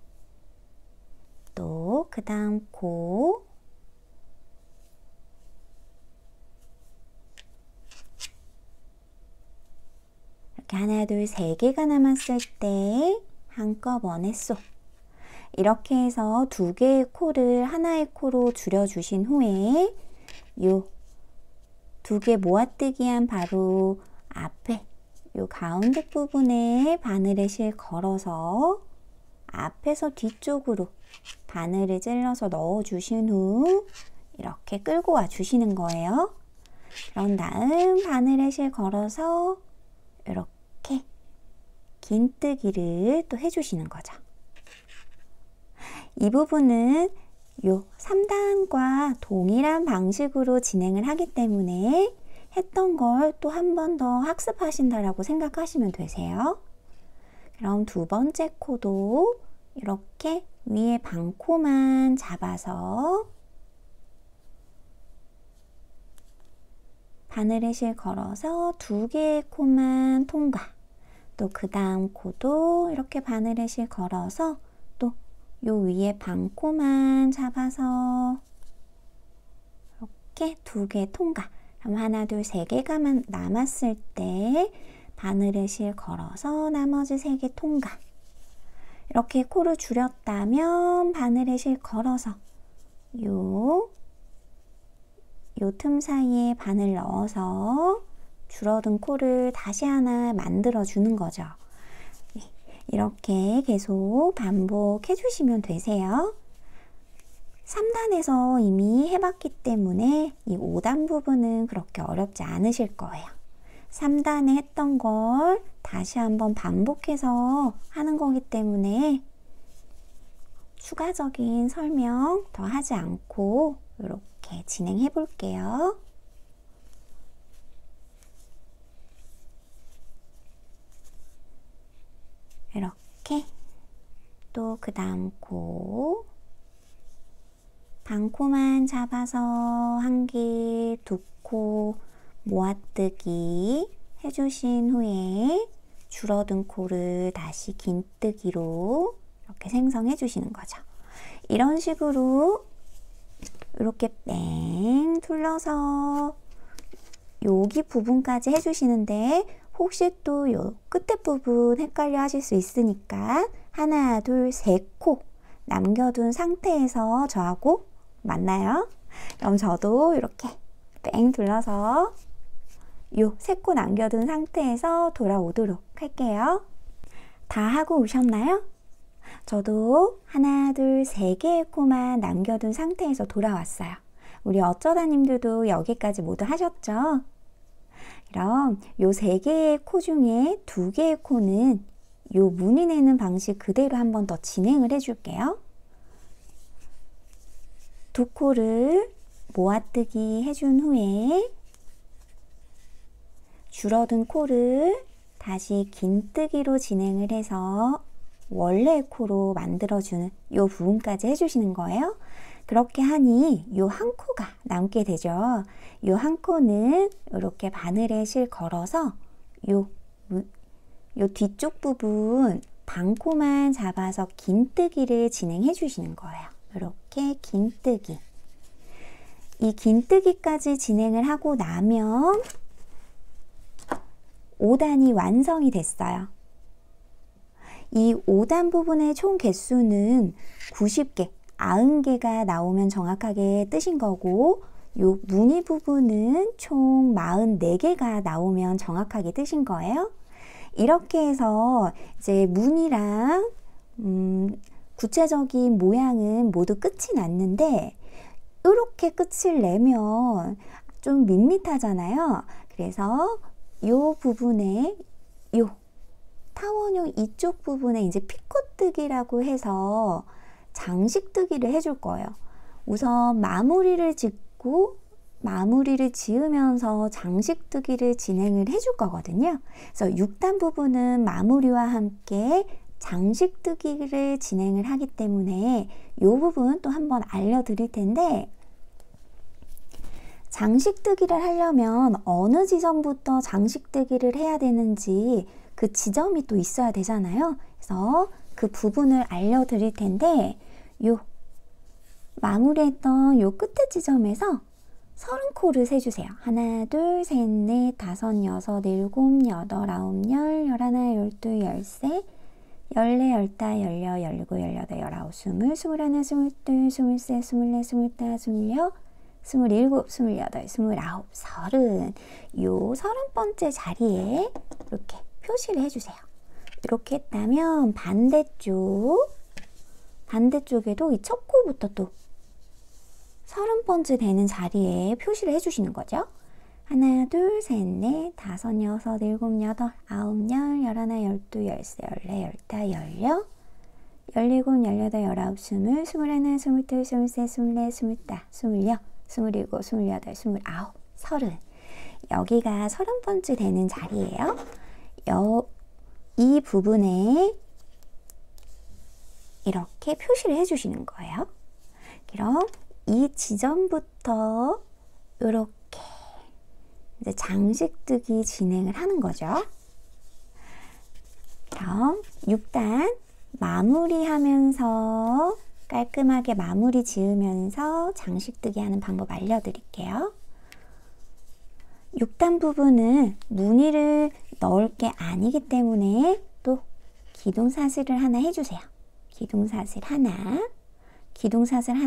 또 그 다음 코, 이렇게 하나, 둘, 세 개가 남았을 때 한꺼번에 쏙. 이렇게 해서 두 개의 코를 하나의 코로 줄여주신 후에 요 두 개 모아뜨기 한 바로 앞에 요 가운데 부분에 바늘에 실 걸어서 앞에서 뒤쪽으로 바늘을 찔러서 넣어주신 후 이렇게 끌고 와 주시는 거예요. 그런 다음 바늘에 실 걸어서 이렇게 긴뜨기를 또 해주시는 거죠. 이 부분은 요 3단과 동일한 방식으로 진행을 하기 때문에 했던 걸 또 한 번 더 학습하신다라고 생각하시면 되세요. 그럼 두 번째 코도 이렇게 위에 반코만 잡아서 바늘에 실 걸어서 두 개의 코만 통과. 또 그 다음 코도 이렇게 바늘에 실 걸어서 또 요 위에 반코만 잡아서 이렇게 두 개 통과. 그럼 하나, 둘, 세 개가 남았을 때 바늘에 실 걸어서 나머지 세 개 통과. 이렇게 코를 줄였다면 바늘에 실 걸어서 요 틈 사이에 바늘 넣어서 줄어든 코를 다시 하나 만들어 주는 거죠. 이렇게 계속 반복해 주시면 되세요. 3단에서 이미 해봤기 때문에 이 5단 부분은 그렇게 어렵지 않으실 거예요. 3단에 했던 걸 다시 한번 반복해서 하는 거기 때문에 추가적인 설명 더 하지 않고 이렇게 진행해 볼게요. 이렇게 또 그 다음 코 반코만 잡아서 한 개, 두 코 모아뜨기 해주신 후에 줄어든 코를 다시 긴뜨기로 이렇게 생성해 주시는 거죠. 이런 식으로 이렇게 뺑 둘러서 여기 부분까지 해주시는데 혹시 또 요 끝에 부분 헷갈려 하실 수 있으니까 하나, 둘, 세 코 남겨둔 상태에서 저하고 맞나요? 그럼 저도 이렇게 뺑 둘러서 요 세 코 남겨둔 상태에서 돌아오도록 할게요. 다 하고 오셨나요? 저도 하나, 둘, 세 개의 코만 남겨둔 상태에서 돌아왔어요. 우리 어쩌다님들도 여기까지 모두 하셨죠? 그럼 요 세 개의 코 중에 두 개의 코는 요 무늬 내는 방식 그대로 한 번 더 진행을 해줄게요. 두 코를 모아뜨기 해준 후에 줄어든 코를 다시 긴뜨기로 진행을 해서 원래의 코로 만들어주는 요 부분까지 해주시는 거예요. 그렇게 하니 요 한 코가 남게 되죠. 요 한 코는 이렇게 바늘에 실 걸어서 요 뒤쪽 부분 반코만 잡아서 긴뜨기를 진행해 주시는 거예요. 이렇게 긴뜨기. 이 긴뜨기까지 진행을 하고 나면 5단이 완성이 됐어요. 이 5단 부분의 총 개수는 90개, 90개가 나오면 정확하게 뜨신 거고 요 무늬 부분은 총 44개가 나오면 정확하게 뜨신 거예요. 이렇게 해서 이제 무늬랑 구체적인 모양은 모두 끝이 났는데 이렇게 끝을 내면 좀 밋밋하잖아요. 그래서 요 부분에 요 타원형 이쪽 부분에 이제 피코뜨기라고 해서 장식뜨기를 해줄 거예요. 우선 마무리를 짓고 마무리를 지으면서 장식뜨기를 진행을 해줄 거거든요. 그래서 6단 부분은 마무리와 함께 장식뜨기를 진행을 하기 때문에 이 부분 또 한번 알려드릴 텐데, 장식뜨기를 하려면 어느 지점부터 장식뜨기를 해야 되는지 그 지점이 또 있어야 되잖아요. 그래서 그 부분을 알려드릴 텐데, 요 마무리했던 요 끝에 지점에서 30코를 세주세요. 하나, 둘, 셋, 넷, 다섯, 여섯, 일곱, 여덟, 아홉, 열, 열하나, 열둘, 열세, 열네, 열다, 열여, 열일곱, 열여덟, 열아홉, 스물, 스물하나, 스물둘, 스물셋, 스물넷, 스물다, 스물여, 스물일곱, 스물여덟, 스물아홉, 서른. 요 30번째 자리에 이렇게 표시를 해주세요. 이렇게 했다면 반대쪽에도 이 첫 코부터 또 30번째 되는 자리에 표시를 해주시는 거죠. 하나, 둘, 셋, 넷, 다섯, 여섯, 일곱, 여덟, 아홉, 열, 열하나, 열둘, 열세, 열네, 열다, 열여, 열일곱, 열여덟, 열아홉, 스물, 스물하나, 스물둘, 스물셋, 스물넷, 스물다, 스물여, 스물일곱, 스물여덟, 스물아홉, 서른. 여기가 30번째 되는 자리예요. 이 부분에 이렇게 표시를 해주시는 거예요. 그럼 이 지점부터 이렇게 이제 장식뜨기 진행을 하는 거죠. 그럼 6단 마무리하면서 깔끔하게 마무리 지으면서 장식뜨기 하는 방법 알려드릴게요. 6단 부분은 무늬를 넣을 게 아니기 때문에 또 기둥사슬을 하나 해주세요. 기둥사슬 하나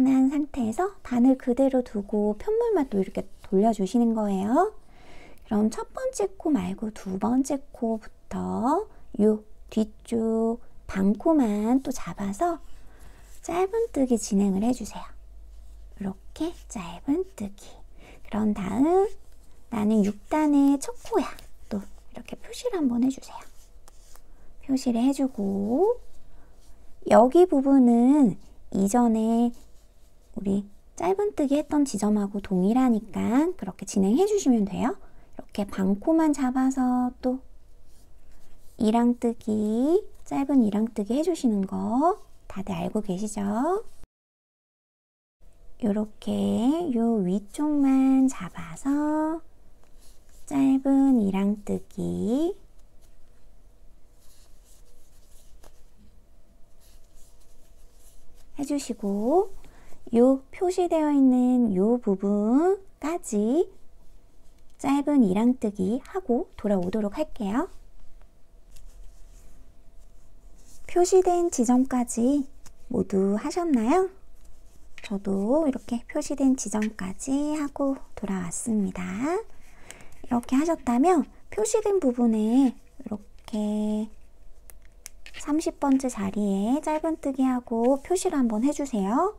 한 상태에서 바늘 그대로 두고 편물만 또 이렇게 돌려주시는 거예요. 그럼 첫 번째 코 말고 두 번째 코부터 요 뒤쪽 반코만 또 잡아서 짧은뜨기 진행을 해주세요. 이렇게 짧은뜨기. 그런 다음 나는 6단의 첫 코야. 또 이렇게 표시를 한번 해주세요. 표시를 해주고, 여기 부분은 이전에 우리 짧은뜨기 했던 지점하고 동일하니까 그렇게 진행해 주시면 돼요. 이렇게 반코만 잡아서 또 이랑뜨기, 짧은 이랑뜨기 해주시는 거 다들 알고 계시죠? 이렇게 요 위쪽만 잡아서 짧은 이랑뜨기 해주시고, 요 표시되어 있는 요 부분까지 짧은 이랑뜨기 하고 돌아오도록 할게요. 표시된 지점까지 모두 하셨나요? 저도 이렇게 표시된 지점까지 하고 돌아왔습니다. 이렇게 하셨다면 표시된 부분에 이렇게 30번째 자리에 짧은뜨기 하고 표시를 한번 해주세요.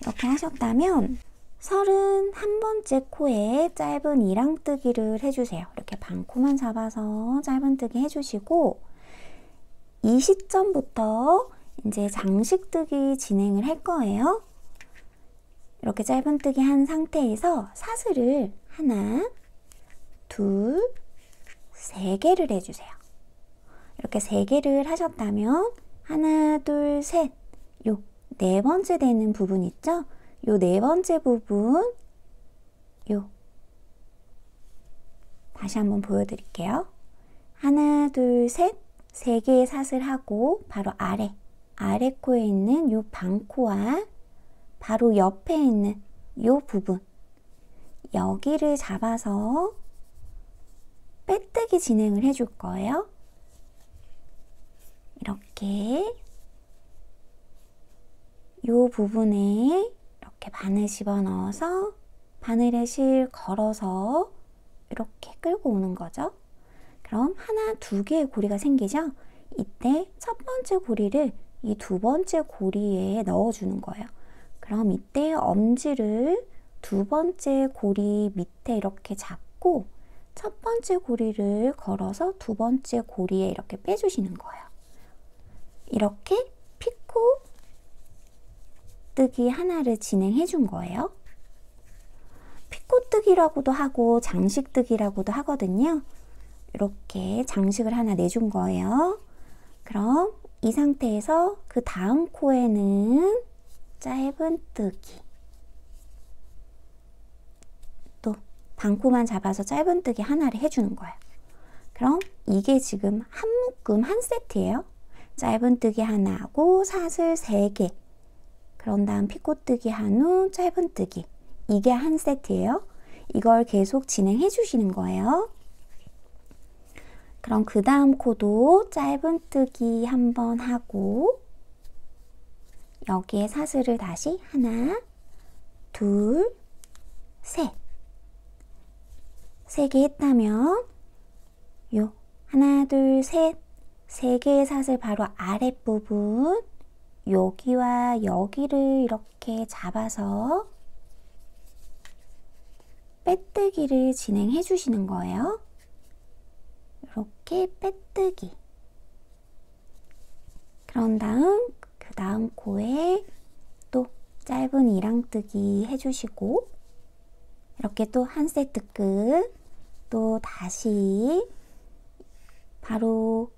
이렇게 하셨다면 31번째 코에 짧은 이랑뜨기를 해주세요. 이렇게 반코만 잡아서 짧은뜨기 해주시고, 이 시점부터 이제 장식뜨기 진행을 할 거예요. 이렇게 짧은뜨기 한 상태에서 사슬을 하나, 둘, 세 개를 해주세요. 이렇게 3개를 하셨다면 하나, 둘, 셋, 요 4번째 되는 부분 있죠? 요 4번째 부분, 다시 한번 보여드릴게요. 하나, 둘, 셋, 3개의 사슬하고 바로 아래 코에 있는 요 반코와 바로 옆에 있는 요 부분, 여기를 잡아서 빼뜨기 진행을 해줄 거예요. 이렇게 요 부분에 이렇게 바늘 집어넣어서 바늘에 실 걸어서 이렇게 끌고 오는 거죠. 그럼 하나, 2개의 고리가 생기죠? 이때 첫 번째 고리를 이 두 번째 고리에 넣어주는 거예요. 그럼 이때 엄지를 두 번째 고리 밑에 이렇게 잡고 첫 번째 고리를 걸어서 두 번째 고리에 이렇게 빼주시는 거예요. 이렇게 피코 뜨기 하나를 진행해 준 거예요. 피코 뜨기라고도 하고 장식 뜨기라고도 하거든요. 이렇게 장식을 하나 내준 거예요. 그럼 이 상태에서 그 다음 코에는 짧은뜨기, 또 반코만 잡아서 짧은뜨기 하나를 해주는 거예요. 그럼 이게 지금 한 묶음 한 세트예요. 짧은뜨기 하나 하고 사슬 3개, 그런 다음 피코뜨기 한 후 짧은뜨기, 이게 한 세트예요. 이걸 계속 진행해 주시는 거예요. 그럼 그 다음 코도 짧은뜨기 한번 하고 여기에 사슬을 다시 하나, 둘, 셋, 3개 했다면 요 하나, 둘, 셋, 3개의 사슬 바로 아랫부분 여기와 여기를 이렇게 잡아서 빼뜨기를 진행해 주시는 거예요. 이렇게 빼뜨기. 그런 다음 그 다음 코에 또 짧은 이랑뜨기 해주시고 이렇게 또 한 세트 끝. 또 다시 바로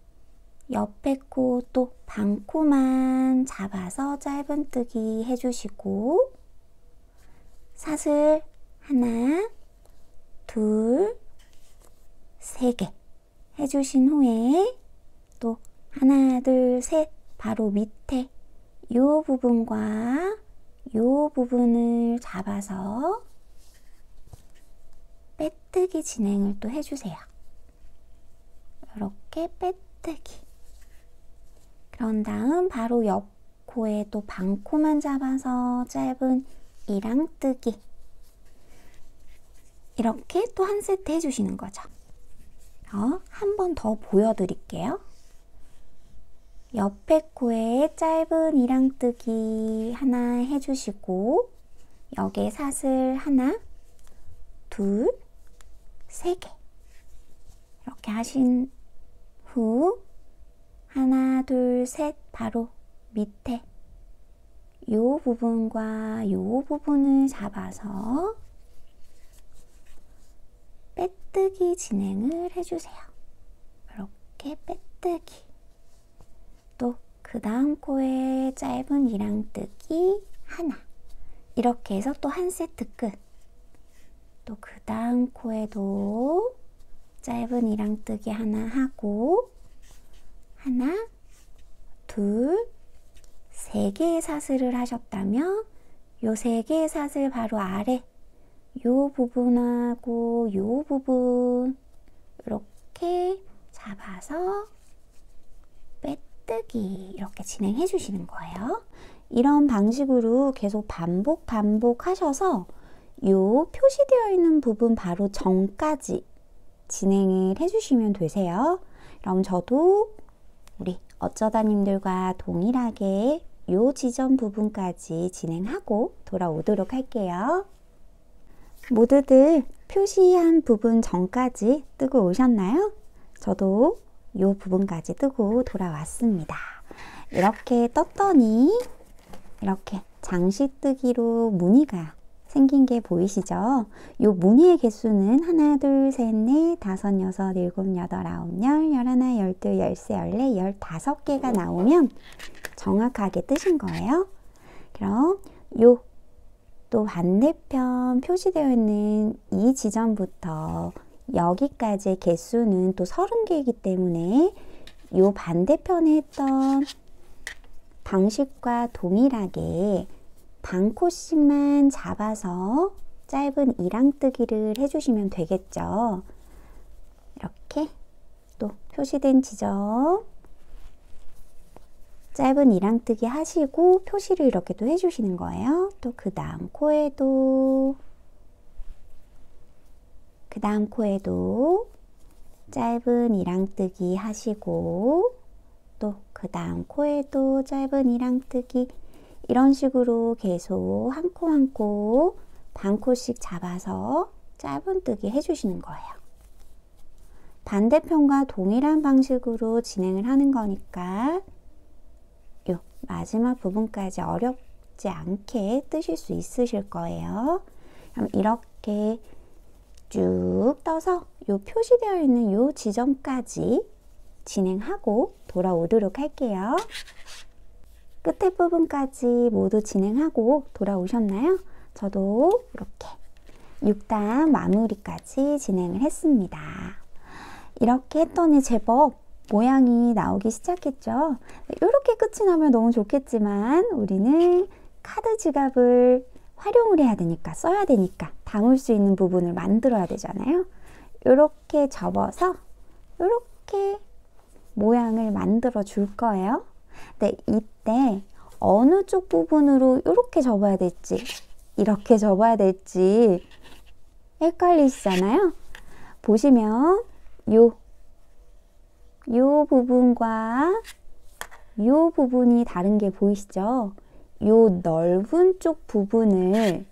옆에 코 또 반코만 잡아서 짧은뜨기 해주시고 사슬 하나, 둘, 3개 해주신 후에 또 하나, 둘, 셋 바로 밑에 요 부분과 요 부분을 잡아서 빼뜨기 진행을 또 해주세요. 이렇게 빼뜨기. 그런 다음 바로 옆 코에 또 반코만 잡아서 짧은 이랑뜨기. 이렇게 또 한 세트 해주시는 거죠. 한 번 더 보여드릴게요. 옆에 코에 짧은 이랑뜨기 하나 해주시고 여기에 사슬 하나, 둘, 3개 이렇게 하신 후 하나, 둘, 셋 바로 밑에 요 부분과 요 부분을 잡아서 빼뜨기 진행을 해주세요. 이렇게 빼뜨기. 또 그 다음 코에 짧은 이랑뜨기 하나. 이렇게 해서 또 한 세트 끝. 또 그 다음 코에도 짧은 이랑뜨기 하나 하고 하나, 둘, 3개의 사슬을 하셨다면 요 3개의 사슬 바로 아래 요 부분하고 요 부분 이렇게 잡아서 빼뜨기 이렇게 진행해 주시는 거예요. 이런 방식으로 계속 반복하셔서 요 표시되어 있는 부분 바로 정까지 진행을 해주시면 되세요. 그럼 저도 우리 어쩌다님들과 동일하게 요 지점 부분까지 진행하고 돌아오도록 할게요. 모두들 표시한 부분 전까지 뜨고 오셨나요? 저도 요 부분까지 뜨고 돌아왔습니다. 이렇게 떴더니 이렇게 장식뜨기로 무늬가 생긴 게 보이시죠? 요 무늬의 개수는 하나, 둘, 셋, 넷, 다섯, 여섯, 일곱, 여덟, 아홉, 열, 열하나, 열둘, 열세, 열네, 15개가 나오면 정확하게 뜨신 거예요. 그럼 요 또 반대편 표시되어 있는 이 지점부터 여기까지의 개수는 또 30개이기 때문에 요 반대편에 했던 방식과 동일하게 반코씩만 잡아서 짧은 이랑뜨기를 해주시면 되겠죠. 이렇게 또 표시된 지점 짧은 이랑뜨기 하시고 표시를 이렇게 또 해주시는 거예요. 또 그 다음 코에도 짧은 이랑뜨기 하시고 또 그 다음 코에도 짧은 이랑뜨기 이런 식으로 계속 한 코 한 코 반코씩 잡아서 짧은뜨기 해주시는 거예요. 반대편과 동일한 방식으로 진행을 하는 거니까 요 마지막 부분까지 어렵지 않게 뜨실 수 있으실 거예요. 그럼 이렇게 쭉 떠서 요 표시되어 있는 요 지점까지 진행하고 돌아오도록 할게요. 끝에 부분까지 모두 진행하고 돌아오셨나요? 저도 이렇게 6단 마무리까지 진행을 했습니다. 이렇게 했더니 제법 모양이 나오기 시작했죠. 이렇게 끝이 나면 너무 좋겠지만 우리는 카드 지갑을 활용을 해야 되니까, 써야 되니까 담을 수 있는 부분을 만들어야 되잖아요. 이렇게 접어서 이렇게 모양을 만들어 줄 거예요. 근데 이때 어느 쪽 부분으로 이렇게 접어야 될지 이렇게 접어야 될지 헷갈리시잖아요. 보시면 요 부분과 요 부분이 다른 게 보이시죠? 요 넓은 쪽 부분을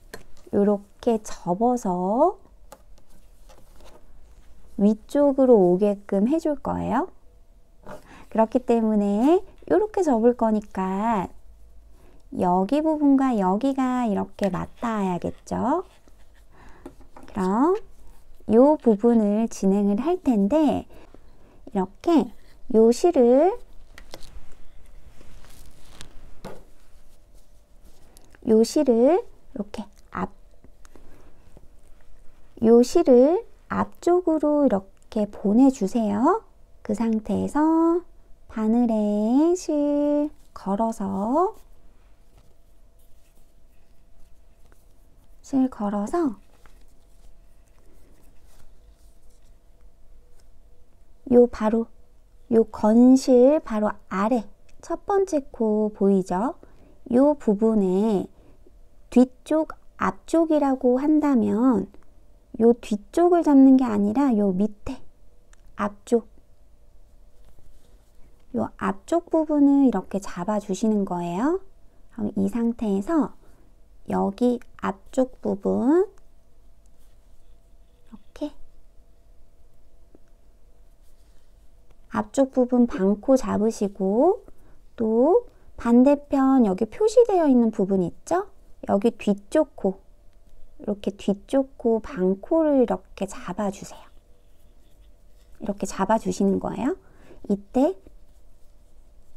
이렇게 접어서 위쪽으로 오게끔 해줄 거예요. 그렇기 때문에 이렇게 접을 거니까 여기 부분과 여기가 이렇게 맞닿아야겠죠. 그럼 이 부분을 진행을 할 텐데 이렇게 요 실을 이렇게 요 실을 앞쪽으로 이렇게 보내주세요. 그 상태에서 바늘에 실 걸어서 요 건실 바로 아래 첫 번째 코 보이죠? 요 부분에 뒤쪽, 앞쪽이라고 한다면 요 뒤쪽을 잡는 게 아니라 요 밑에 앞쪽, 요 앞쪽 부분을 이렇게 잡아 주시는 거예요. 그럼 이 상태에서 여기 앞쪽 부분 이렇게 앞쪽 부분 반코 잡으시고 또 반대편 여기 표시되어 있는 부분 있죠? 여기 뒤쪽 코, 이렇게 뒤쪽 코 반코를 이렇게 잡아주세요. 이렇게 잡아주시는 거예요. 이때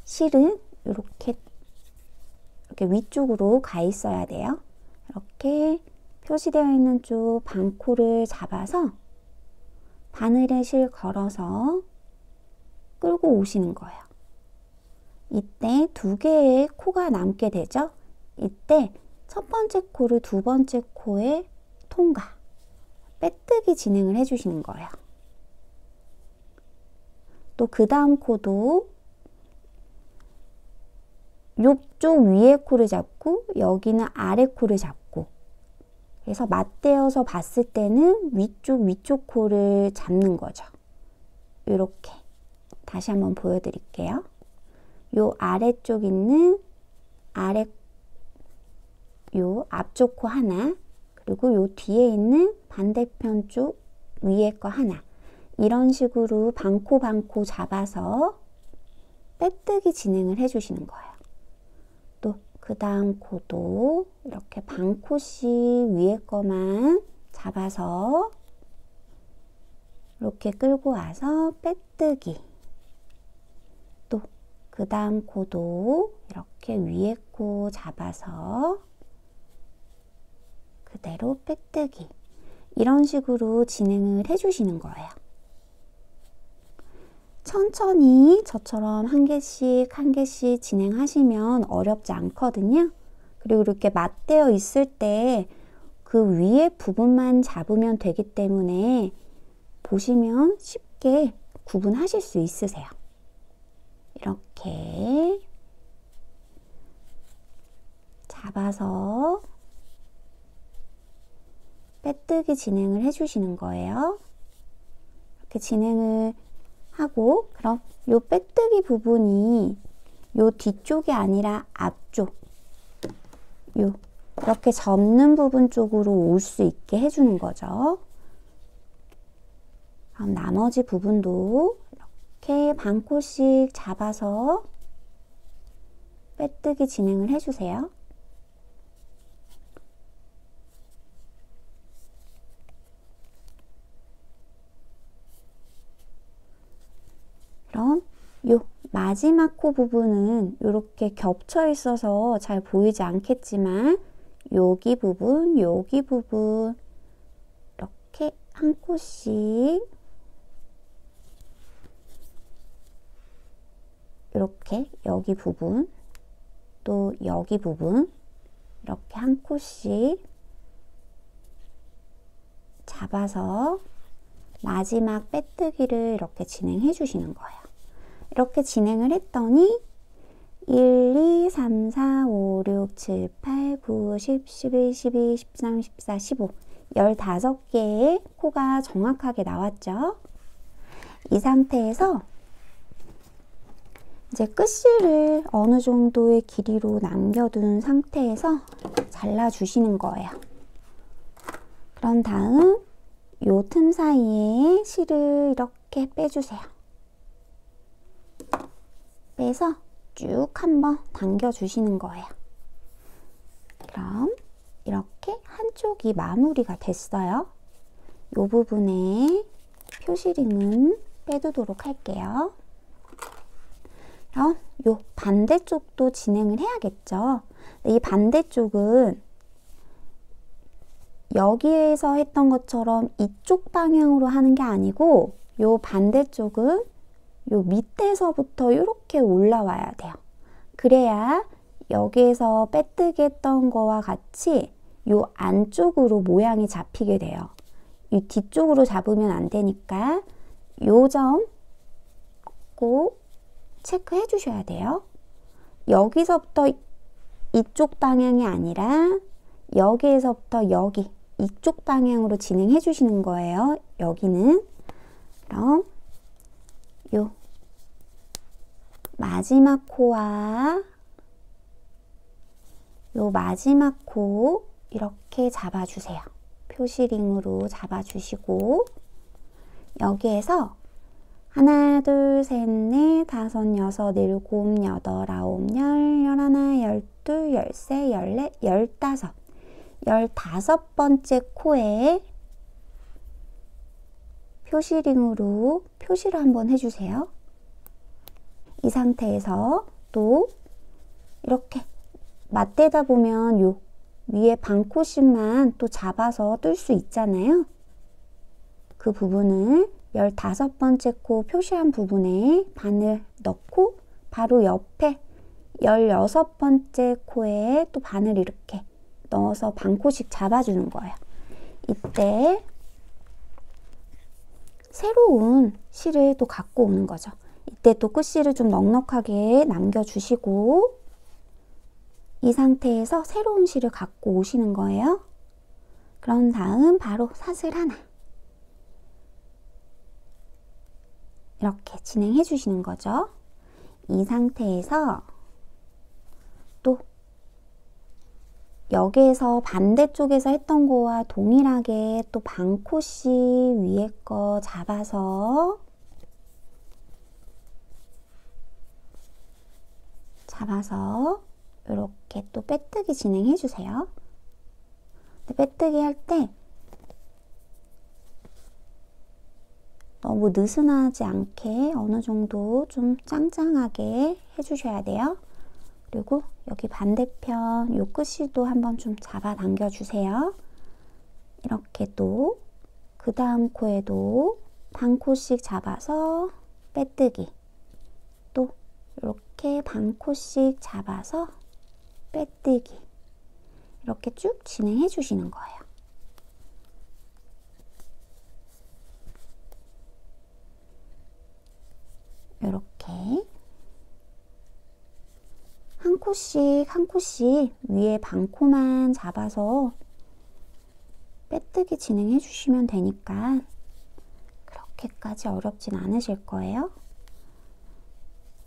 실은 이렇게 위쪽으로 가 있어야 돼요. 이렇게 표시되어 있는 쪽 반코를 잡아서 바늘에 실 걸어서 끌고 오시는 거예요. 이때 두 개의 코가 남게 되죠. 이때 첫 번째 코를 두 번째 코에 통과, 빼뜨기 진행을 해주시는 거예요. 또 그 다음 코도 이쪽 위에 코를 잡고 여기는 아래 코를 잡고, 그래서 맞대어서 봤을 때는 위쪽 코를 잡는 거죠. 이렇게 다시 한번 보여드릴게요. 요 아래쪽 있는 요 앞쪽 코 하나, 그리고 요 뒤에 있는 반대편 쪽 위에 거 하나, 이런 식으로 반코 잡아서 빼뜨기 진행을 해주시는 거예요. 또 그 다음 코도 이렇게 반코씩 위에 거만 잡아서 이렇게 끌고 와서 빼뜨기. 또 그 다음 코도 이렇게 위에 코 잡아서 그대로 빼뜨기. 이런 식으로 진행을 해주시는 거예요. 천천히 저처럼 한 개씩 한 개씩 진행하시면 어렵지 않거든요. 그리고 이렇게 맞대어 있을 때 그 위에 부분만 잡으면 되기 때문에 보시면 쉽게 구분하실 수 있으세요. 이렇게 잡아서 빼뜨기 진행을 해주시는 거예요. 이렇게 진행을 하고, 그럼 요 빼뜨기 부분이 요 뒤쪽이 아니라 앞쪽, 이렇게 접는 부분 쪽으로 올 수 있게 해주는 거죠. 그럼 나머지 부분도 이렇게 반코씩 잡아서 빼뜨기 진행을 해주세요. 그럼 요 마지막 코 부분은 이렇게 겹쳐 있어서 잘 보이지 않겠지만 여기 부분, 이렇게 한 코씩 이렇게 여기 부분, 또 여기 부분 이렇게 한 코씩 잡아서 마지막 빼뜨기를 이렇게 진행해 주시는 거예요. 이렇게 진행을 했더니 1, 2, 3, 4, 5, 6, 7, 8, 9, 10, 11, 12, 13, 14, 15 15개의 코가 정확하게 나왔죠. 이 상태에서 이제 끝실을 어느 정도의 길이로 남겨둔 상태에서 잘라주시는 거예요. 그런 다음 요 틈 사이에 실을 이렇게 빼주세요. 빼서 쭉 한번 당겨주시는 거예요. 그럼 이렇게 한쪽이 마무리가 됐어요. 요 부분에 표시링은 빼두도록 할게요. 그럼 요 반대쪽도 진행을 해야겠죠. 이 반대쪽은 여기에서 했던 것처럼 이쪽 방향으로 하는 게 아니고 요 반대쪽은 요 밑에서부터 이렇게 올라와야 돼요. 그래야 여기에서 빼뜨기 했던 거와 같이 요 안쪽으로 모양이 잡히게 돼요. 이 뒤쪽으로 잡으면 안 되니까 요 점 꼭 체크해 주셔야 돼요. 여기서부터 이쪽 방향이 아니라 여기에서부터 여기 이쪽 방향으로 진행해 주시는 거예요. 여기는. 그럼 요 마지막 코와 요 마지막 코 이렇게 잡아주세요. 표시링으로 잡아주시고 여기에서 하나, 둘, 셋, 넷, 다섯, 여섯, 일곱, 여덟, 아홉, 열, 열하나, 열둘, 열세, 열넷, 열다섯 15번째 코에 표시링으로 표시를 한번 해주세요. 이 상태에서 또 이렇게 맞대다 보면 요 위에 반 코씩만 또 잡아서 뜰 수 있잖아요. 그 부분을 15번째 코 표시한 부분에 바늘 넣고 바로 옆에 16번째 코에 또 바늘 이렇게 넣어서 반 코씩 잡아주는 거예요. 이때 새로운 실을 또 갖고 오는 거죠. 이때 또 끝실을 좀 넉넉하게 남겨주시고 이 상태에서 새로운 실을 갖고 오시는 거예요. 그런 다음 바로 사슬 하나 이렇게 진행해 주시는 거죠. 이 상태에서 또 여기에서 반대쪽에서 했던 거와 동일하게 또 반 코씩 위에 거 잡아서 이렇게 또 빼뜨기 진행해 주세요. 빼뜨기 할 때 너무 느슨하지 않게 어느 정도 좀 짱짱하게 해주셔야 돼요. 그리고 여기 반대편 요 끝이도 한번 좀 잡아 당겨 주세요. 이렇게 또 그 다음 코에도 반 코씩 잡아서 빼뜨기, 또 이렇게 반 코씩 잡아서 빼뜨기, 이렇게 쭉 진행해 주시는 거예요. 이렇게 한 코씩 위에 반 코만 잡아서 빼뜨기 진행해 주시면 되니까 그렇게까지 어렵진 않으실 거예요.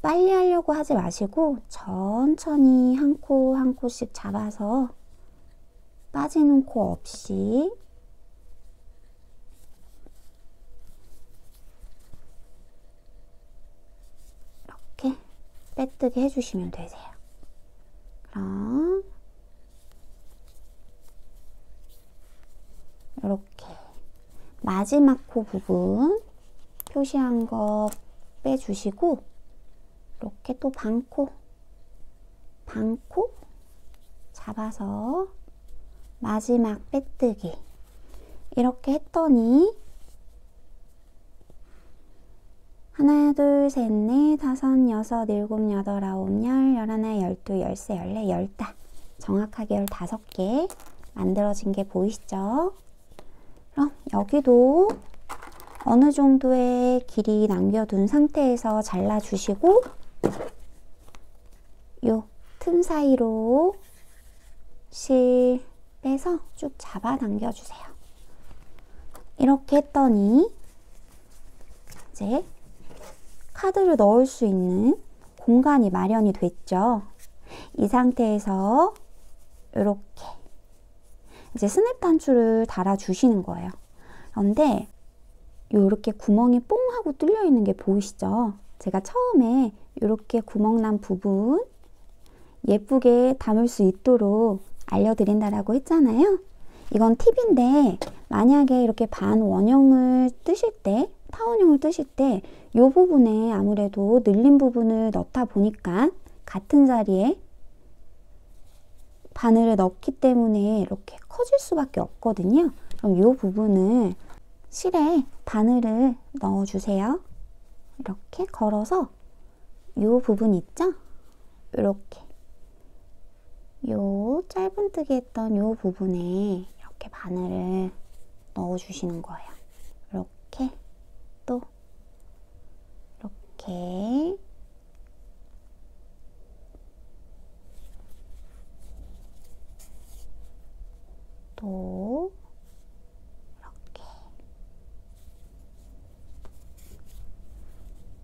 빨리 하려고 하지 마시고 천천히 한 코 한 코씩 잡아서 빠지는 코 없이 이렇게 빼뜨기 해주시면 되세요. 그럼 이렇게 마지막 코 부분 표시한 거 빼주시고 이렇게 또 반코 잡아서 마지막 빼뜨기 이렇게 했더니 하나, 둘, 셋, 넷, 다섯, 여섯, 일곱, 여덟, 아홉, 열, 열하나, 열두, 열세, 열네, 열다. 정확하게 15개 만들어진 게 보이시죠? 그럼 여기도 어느 정도의 길이 남겨둔 상태에서 잘라주시고 요 틈 사이로 실 빼서 쭉 잡아 당겨주세요. 이렇게 했더니 이제 카드를 넣을 수 있는 공간이 마련이 됐죠. 이 상태에서 이렇게 이제 스냅 단추를 달아주시는 거예요. 그런데 이렇게 구멍이 뽕 하고 뚫려 있는 게 보이시죠? 제가 처음에 이렇게 구멍 난 부분 예쁘게 담을 수 있도록 알려드린다라고 했잖아요. 이건 팁인데 만약에 이렇게 반 원형을 뜨실 때, 타원형을 뜨실 때 이 부분에 아무래도 늘린 부분을 넣다 보니까 같은 자리에 바늘을 넣기 때문에 이렇게 커질 수밖에 없거든요. 그럼 이 부분을 실에 바늘을 넣어주세요. 이렇게 걸어서 이 부분 있죠? 이렇게 요 짧은뜨기 했던 요 부분에 이렇게 바늘을 넣어주시는 거예요. 이렇게 또 이렇게 또 이렇게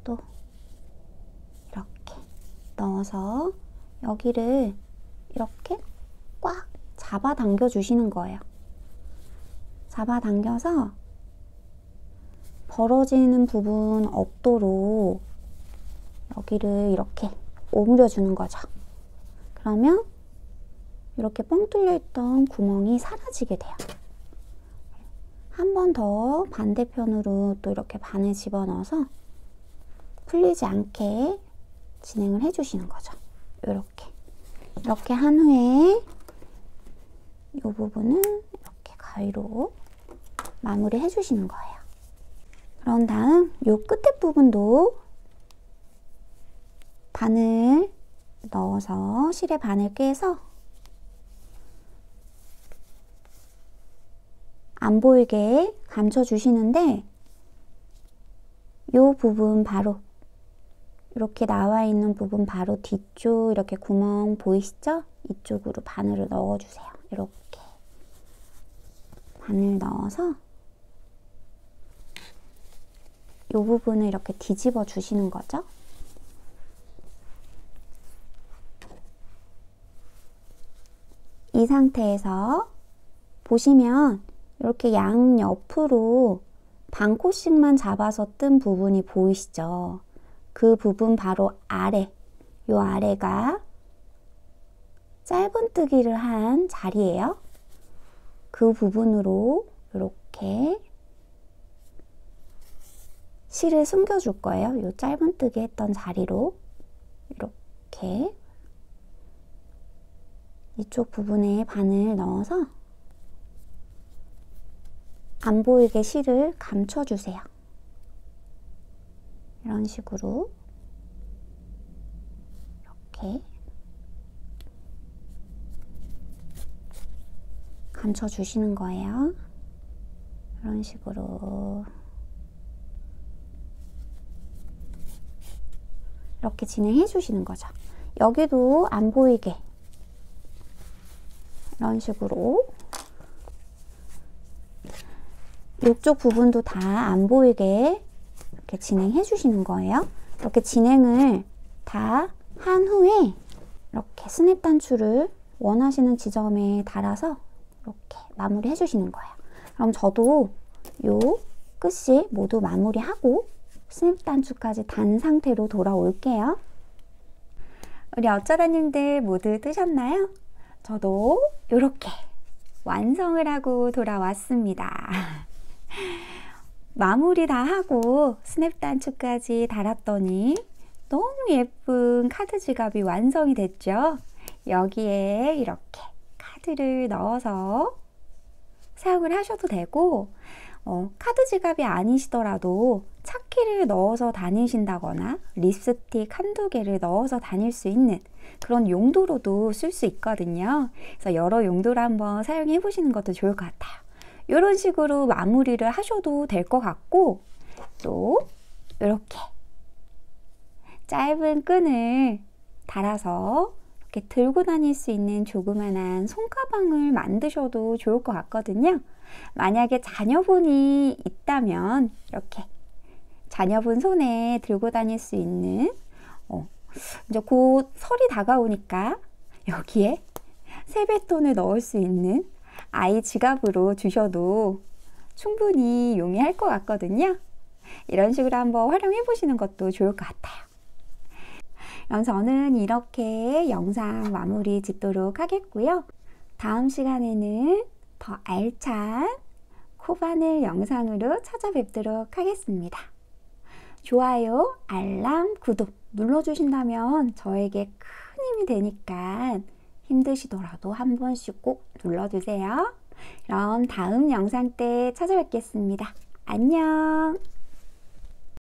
또 이렇게 넣어서 여기를 이렇게 꽉 잡아 당겨 주시는 거예요. 잡아 당겨서 벌어지는 부분 없도록 여기를 이렇게 오므려 주는 거죠. 그러면 이렇게 뻥 뚫려 있던 구멍이 사라지게 돼요. 한 번 더 반대편으로 또 이렇게 바늘 집어넣어서 풀리지 않게 진행을 해주시는 거죠. 이렇게 한 후에 이 부분은 이렇게 가위로 마무리 해주시는 거예요. 그런 다음 이 끝에 부분도 바늘 넣어서 실에 바늘 꿰서 안 보이게 감춰주시는데 이 부분 바로 이렇게 나와 있는 부분 바로 뒤쪽 이렇게 구멍 보이시죠? 이쪽으로 바늘을 넣어주세요. 이렇게 바늘 넣어서 이 부분을 이렇게 뒤집어 주시는 거죠. 이 상태에서 보시면 이렇게 양옆으로 반코씩만 잡아서 뜬 부분이 보이시죠? 그 부분 바로 아래, 이 아래가 짧은뜨기를 한 자리예요. 그 부분으로 이렇게 실을 숨겨줄 거예요. 이 짧은뜨기 했던 자리로 이렇게 이쪽 부분에 바늘 넣어서 안 보이게 실을 감춰주세요. 이런 식으로 이렇게 감춰주시는 거예요. 이런 식으로 이렇게 진행해 주시는 거죠. 여기도 안 보이게 이런 식으로 이쪽 부분도 다 안 보이게 이렇게 진행해 주시는 거예요. 이렇게 진행을 다 한 후에 이렇게 스냅 단추를 원하시는 지점에 달아서 이렇게 마무리 해주시는 거예요. 그럼 저도 요 끝이 모두 마무리하고 스냅 단추까지 단 상태로 돌아올게요. 우리 어쩌다님들 모두 뜨셨나요? 저도 이렇게 완성을 하고 돌아왔습니다. 마무리 다 하고 스냅 단추까지 달았더니 너무 예쁜 카드 지갑이 완성이 됐죠? 여기에 이렇게 카드를 넣어서 사용을 하셔도 되고, 카드 지갑이 아니시더라도 차키를 넣어서 다니신다거나 립스틱 한두 개를 넣어서 다닐 수 있는 그런 용도로도 쓸 수 있거든요. 그래서 여러 용도로 한번 사용해 보시는 것도 좋을 것 같아요. 이런 식으로 마무리를 하셔도 될 것 같고, 또 이렇게 짧은 끈을 달아서 이렇게 들고 다닐 수 있는 조그만한 손가방을 만드셔도 좋을 것 같거든요. 만약에 자녀분이 있다면 이렇게 자녀분 손에 들고 다닐 수 있는, 이제 곧 설이 다가오니까 여기에 세뱃돈을 넣을 수 있는 아이 지갑으로 주셔도 충분히 용이할 것 같거든요. 이런 식으로 한번 활용해 보시는 것도 좋을 것 같아요. 그럼 저는 이렇게 영상 마무리 짓도록 하겠고요. 다음 시간에는 더 알찬 코바늘 영상으로 찾아뵙도록 하겠습니다. 좋아요, 알람, 구독 눌러주신다면 저에게 큰 힘이 되니까 힘드시더라도 한 번씩 꼭 눌러주세요. 그럼 다음 영상 때 찾아뵙겠습니다. 안녕!